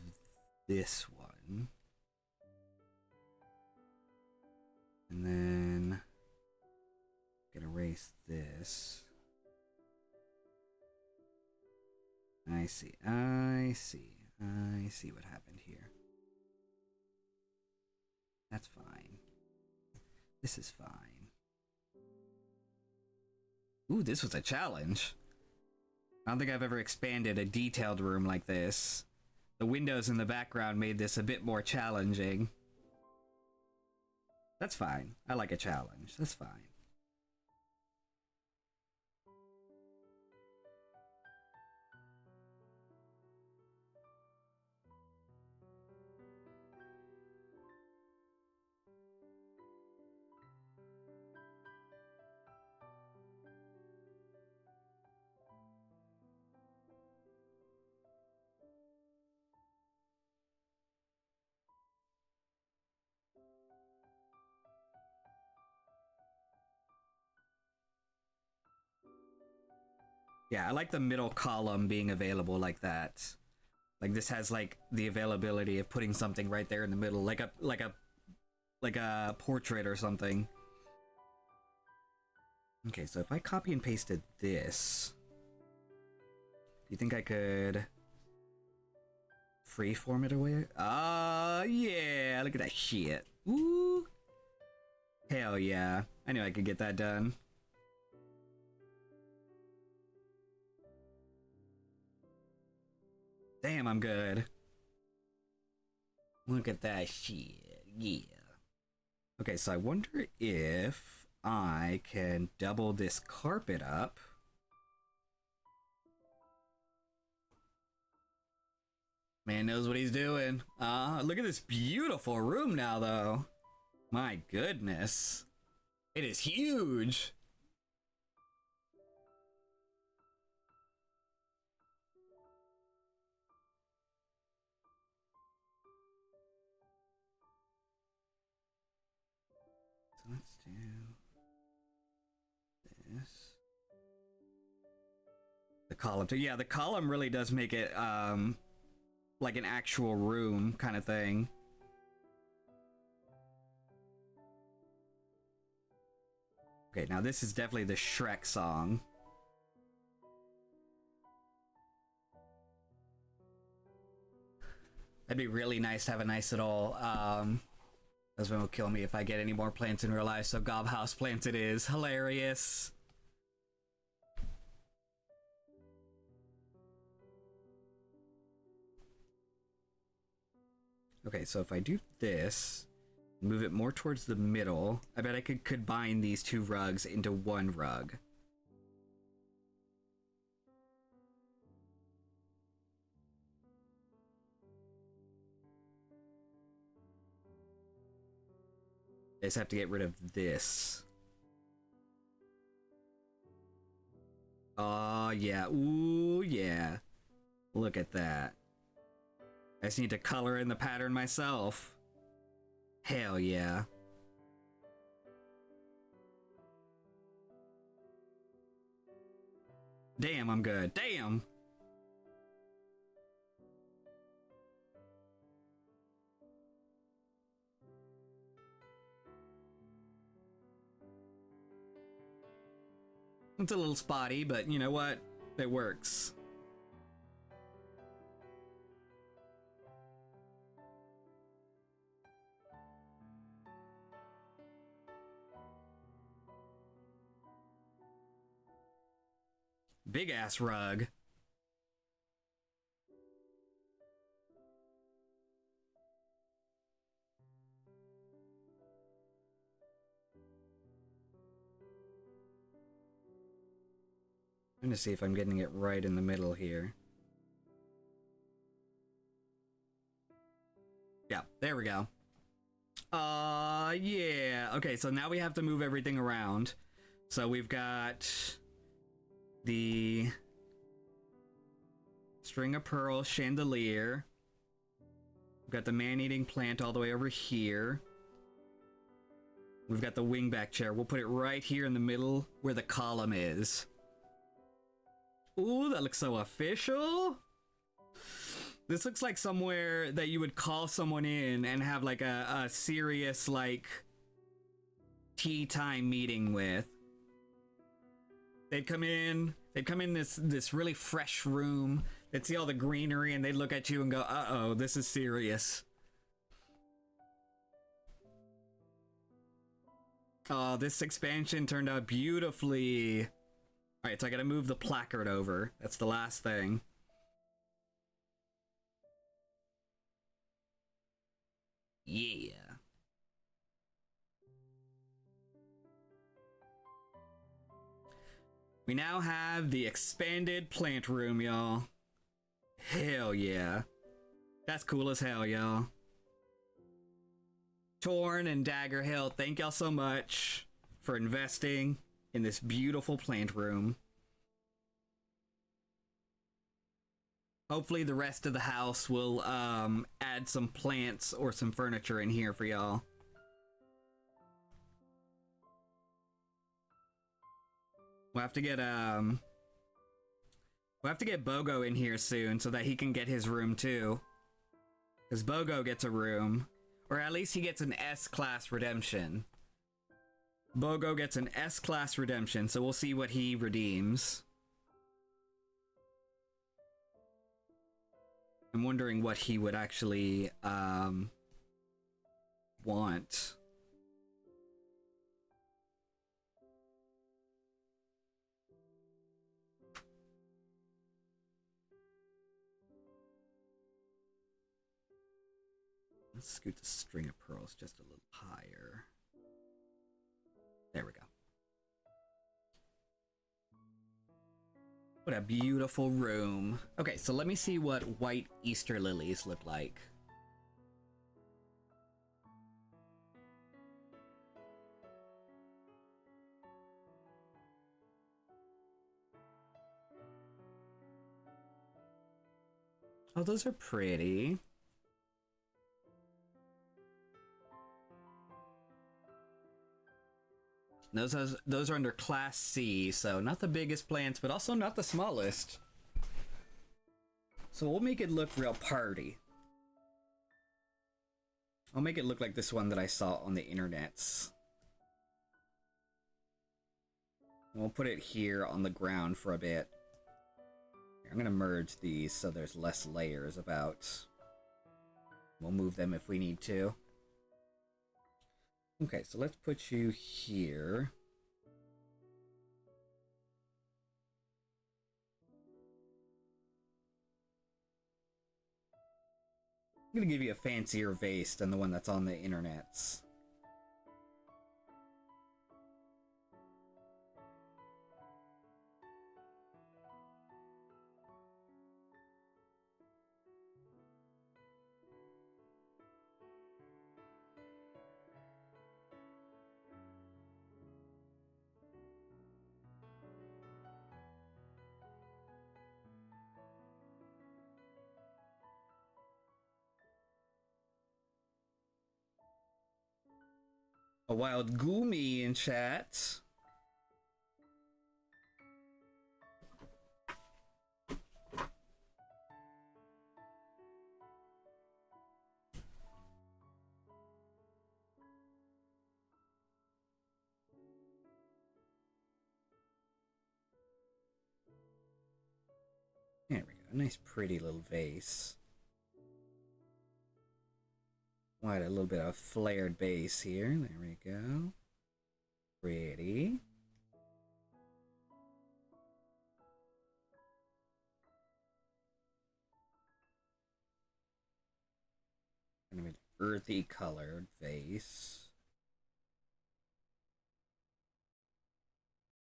this one. And then I'm gonna erase this. I see what happened here. That's fine. This is fine. Ooh, this was a challenge. I don't think I've ever expanded a detailed room like this. The windows in the background made this a bit more challenging. That's fine. I like a challenge. That's fine. Yeah, I like the middle column being available like that. Like this has like the availability of putting something right there in the middle, like a portrait or something. Okay, so if I copy and pasted this, do you think I could freeform it away? Yeah, look at that shit. Ooh. Hell yeah. I knew I could get that done. Damn, I'm good. Look at that shit. Yeah. Okay, so I wonder if I can double this carpet up. Man knows what he's doing. Look at this beautiful room now, though. My goodness. It is huge. So let's do this. The column too. Yeah, the column really does make it like an actual room kind of thing. Okay, now this is definitely the Shrek song. That'd be really nice to have a nice little husband will kill me if I get any more plants in real life, so GobHouse plants it is. Hilarious. Okay, so if I do this, move it more towards the middle, I bet I could combine these two rugs into one rug. I just have to get rid of this. Oh, yeah. Ooh, yeah. Look at that. I just need to color in the pattern myself. Hell yeah. Damn, I'm good. Damn! It's a little spotty, but you know what? It works. Big ass rug. I'm gonna see if I'm getting it right in the middle here. Yeah, there we go. Yeah. Okay, so now we have to move everything around. So we've got the string of pearl chandelier. We've got the man-eating plant all the way over here. We've got the wingback chair. We'll put it right here in the middle where the column is. Ooh, that looks so official. This looks like somewhere that you would call someone in and have like a serious like tea time meeting with. They'd come in this really fresh room. They'd see all the greenery and they'd look at you and go, uh-oh, this is serious. Oh, this expansion turned out beautifully. All right, so I gotta move the placard over. That's the last thing. Yeah. We now have the expanded plant room, y'all. Hell yeah. That's cool as hell, y'all. Torn and Dagger Hill, thank y'all so much for investing in this beautiful plant room. Hopefully the rest of the house will add some plants or some furniture in here for y'all. We'll have to get Bogo in here soon so that he can get his room too. Because Bogo gets a room. Or at least he gets an S-class redemption. Bogo gets an S-class redemption, so we'll see what he redeems. I'm wondering what he would actually want. Let's scoot the string of pearls just a little higher. There we go. What a beautiful room. Okay, so let me see what white Easter lilies look like. Oh, those are pretty. Those are under Class C, so not the biggest plants, but also not the smallest. So we'll make it look real party. I'll make it look like this one that I saw on the internets. And we'll put it here on the ground for a bit. I'm gonna merge these so there's less layers about. We'll move them if we need to. Okay, so let's put you here. I'm gonna give you a fancier vase than the one that's on the internets. A wild Goomy in chat. There we go. A nice pretty little vase. Add a little bit of flared base here. There we go. Pretty. Kind of an earthy colored vase.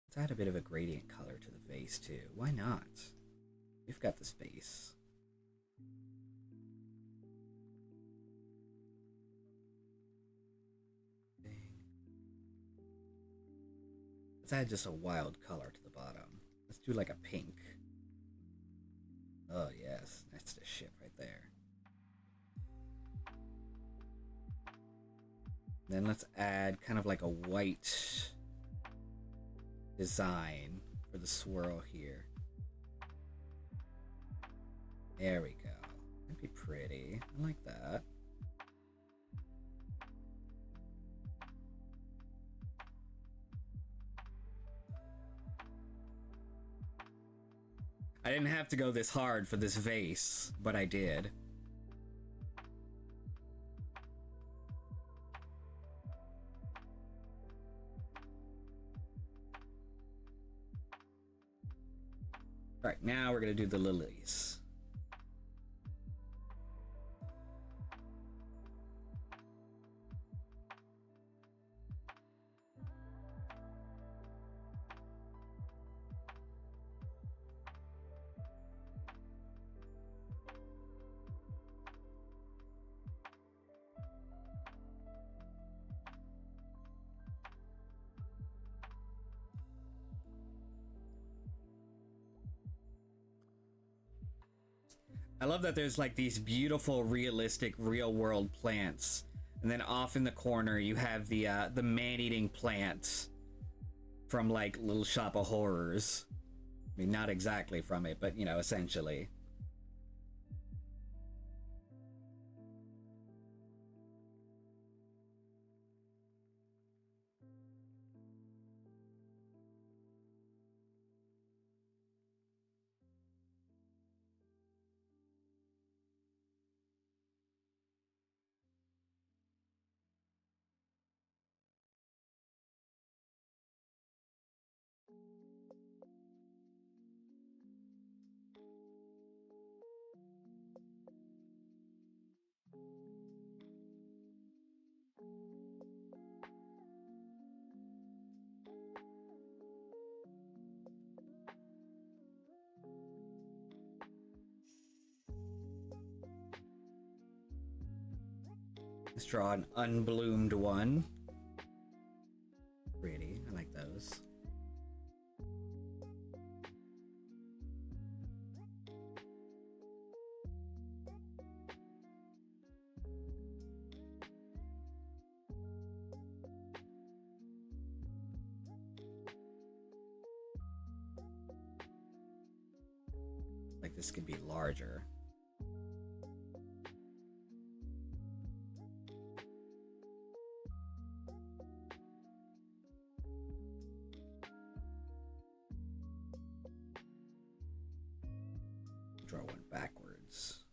Let's add a bit of a gradient color to the vase too. Why not? We've got the space. Let's add just a wild color to the bottom. Let's do like a pink. Oh yes, that's the ship right there. Then let's add kind of like a white design for the swirl here. There we go. That'd be pretty. I like that. I didn't have to go this hard for this vase, but I did. Alright, now we're gonna do the lilies. I love that there's like these beautiful, realistic, real-world plants, and then off in the corner you have the man-eating plants from like Little Shop of Horrors. I mean, not exactly from it, but you know, essentially. Let's draw an unbloomed one. Pretty, I like those. Like this could be larger. Draw one backwards.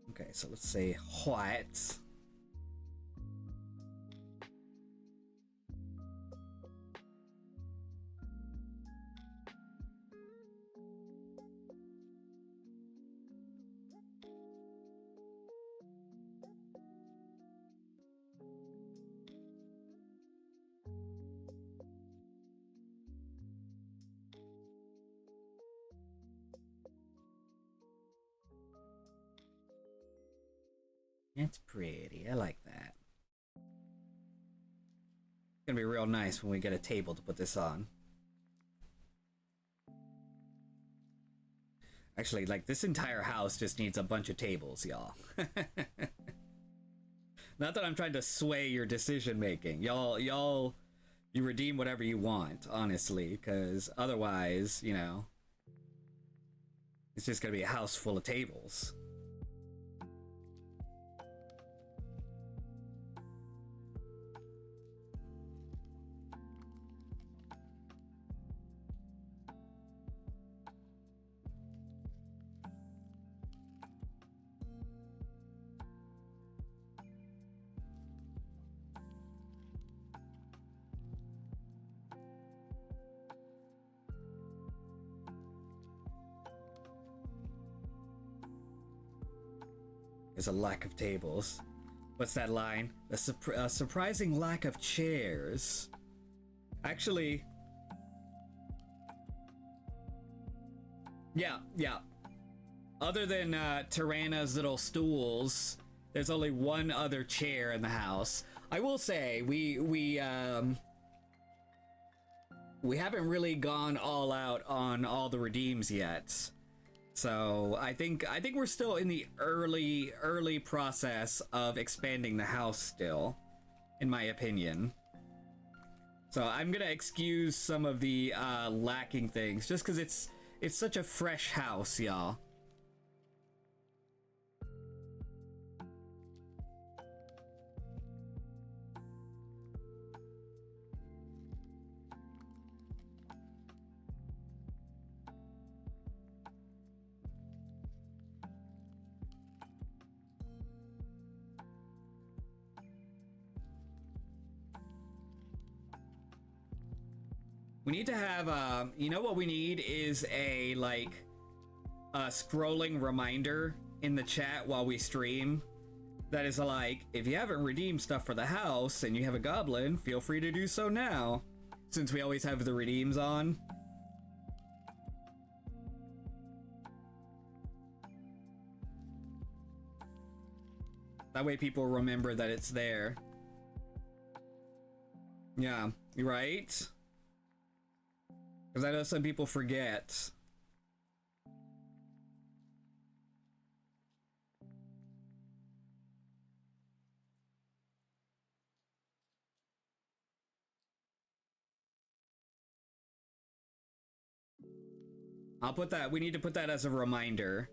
Okay, so let's say white. It's pretty. I like that. It's gonna be real nice when we get a table to put this on. Actually, like, this entire house just needs a bunch of tables, y'all. Not that I'm trying to sway your decision making. You redeem whatever you want, honestly, because otherwise, you know, it's just gonna be a house full of tables. There's a lack of tables. What's that line? A surprising lack of chairs. Actually, yeah. Other than Tirana's little stools, there's only one other chair in the house. I will say we haven't really gone all out on all the redeems yet. So I think we're still in the early process of expanding the house still, in my opinion. So I'm gonna excuse some of the lacking things just because it's such a fresh house, y'all. We need to have, you know what we need is a, like, a scrolling reminder in the chat while we stream. That is like, if you haven't redeemed stuff for the house and you have a goblin, feel free to do so now. Since we always have the redeems on. That way people remember that it's there. Yeah, right? Because I know some people forget. I'll put that, we need to put that as a reminder.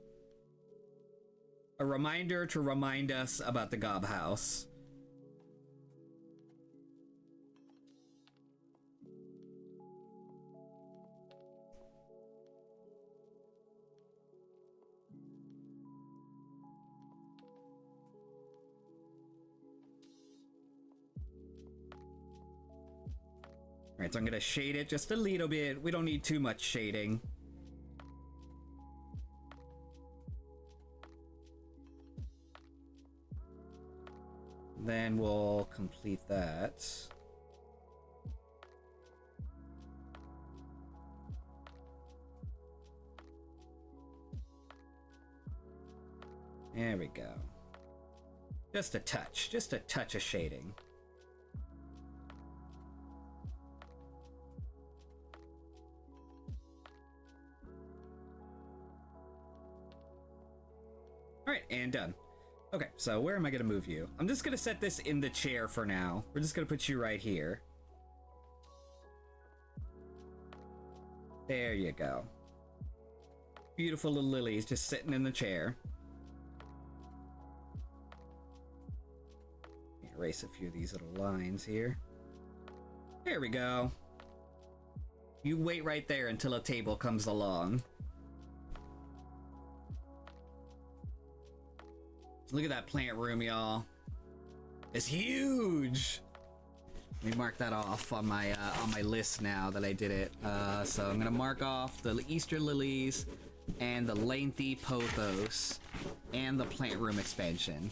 A reminder to remind us about the GobHouse. Alright, so I'm gonna shade it just a little bit. We don't need too much shading. Then we'll complete that. There we go. Just a touch of shading. Alright, and done. Okay, so where am I gonna move you? I'm just gonna set this in the chair for now. We're just gonna put you right here. There you go. Beautiful little lilies just sitting in the chair. Erase a few of these little lines here. There we go. You wait right there until a table comes along. Look at that plant room, y'all. It's huge. Let me mark that off on my list now that I did it. So I'm gonna mark off the Easter lilies and the lengthy pothos and the plant room expansion.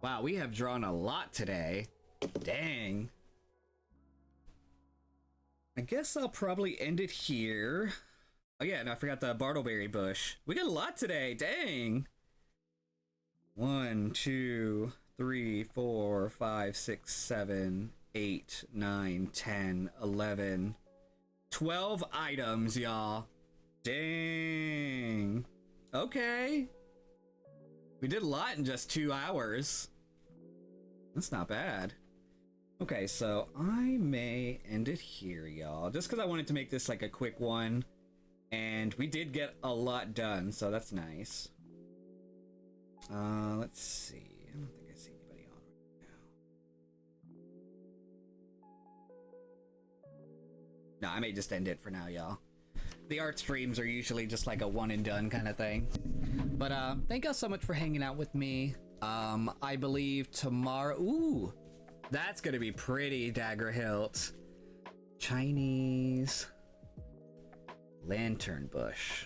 Wow, we have drawn a lot today. Dang. I guess I'll probably end it here. Oh yeah, and I forgot the Bartleberry bush. We got a lot today, dang. 1, 2, 3, 4, 5, 6, 7, 8, 9, 10, 11, 12 items, y'all. Dang. Okay. We did a lot in just 2 hours. That's not bad. Okay, so I may end it here, y'all. Just because I wanted to make this like a quick one. And we did get a lot done, so that's nice. Let's see. I don't think I see anybody on right now. No, I may just end it for now, y'all. The art streams are usually just like a one and done kind of thing. But thank y'all so much for hanging out with me. I believe tomorrow. Ooh, that's gonna be pretty, Dagger Hilt. Chinese lantern bush.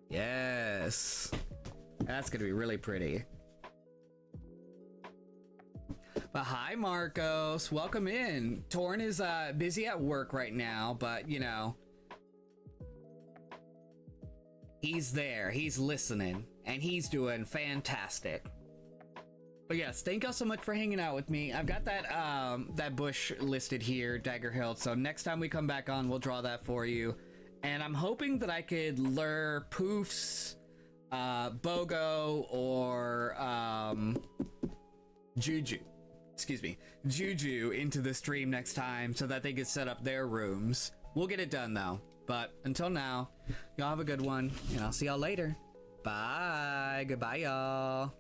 Yes. That's gonna be really pretty. But hi, Marcos. Welcome in. Torn is busy at work right now, but you know, he's there. He's listening, and he's doing fantastic. But yes, thank y'all so much for hanging out with me. I've got that that bush listed here, Dagger Hilt. So next time we come back on, we'll draw that for you. And I'm hoping that I could lure Poofs, Bogo, or Juju into the stream next time so that they can set up their rooms. We'll get it done though. But until now, y'all have a good one, and I'll see y'all later. Bye. Goodbye, y'all.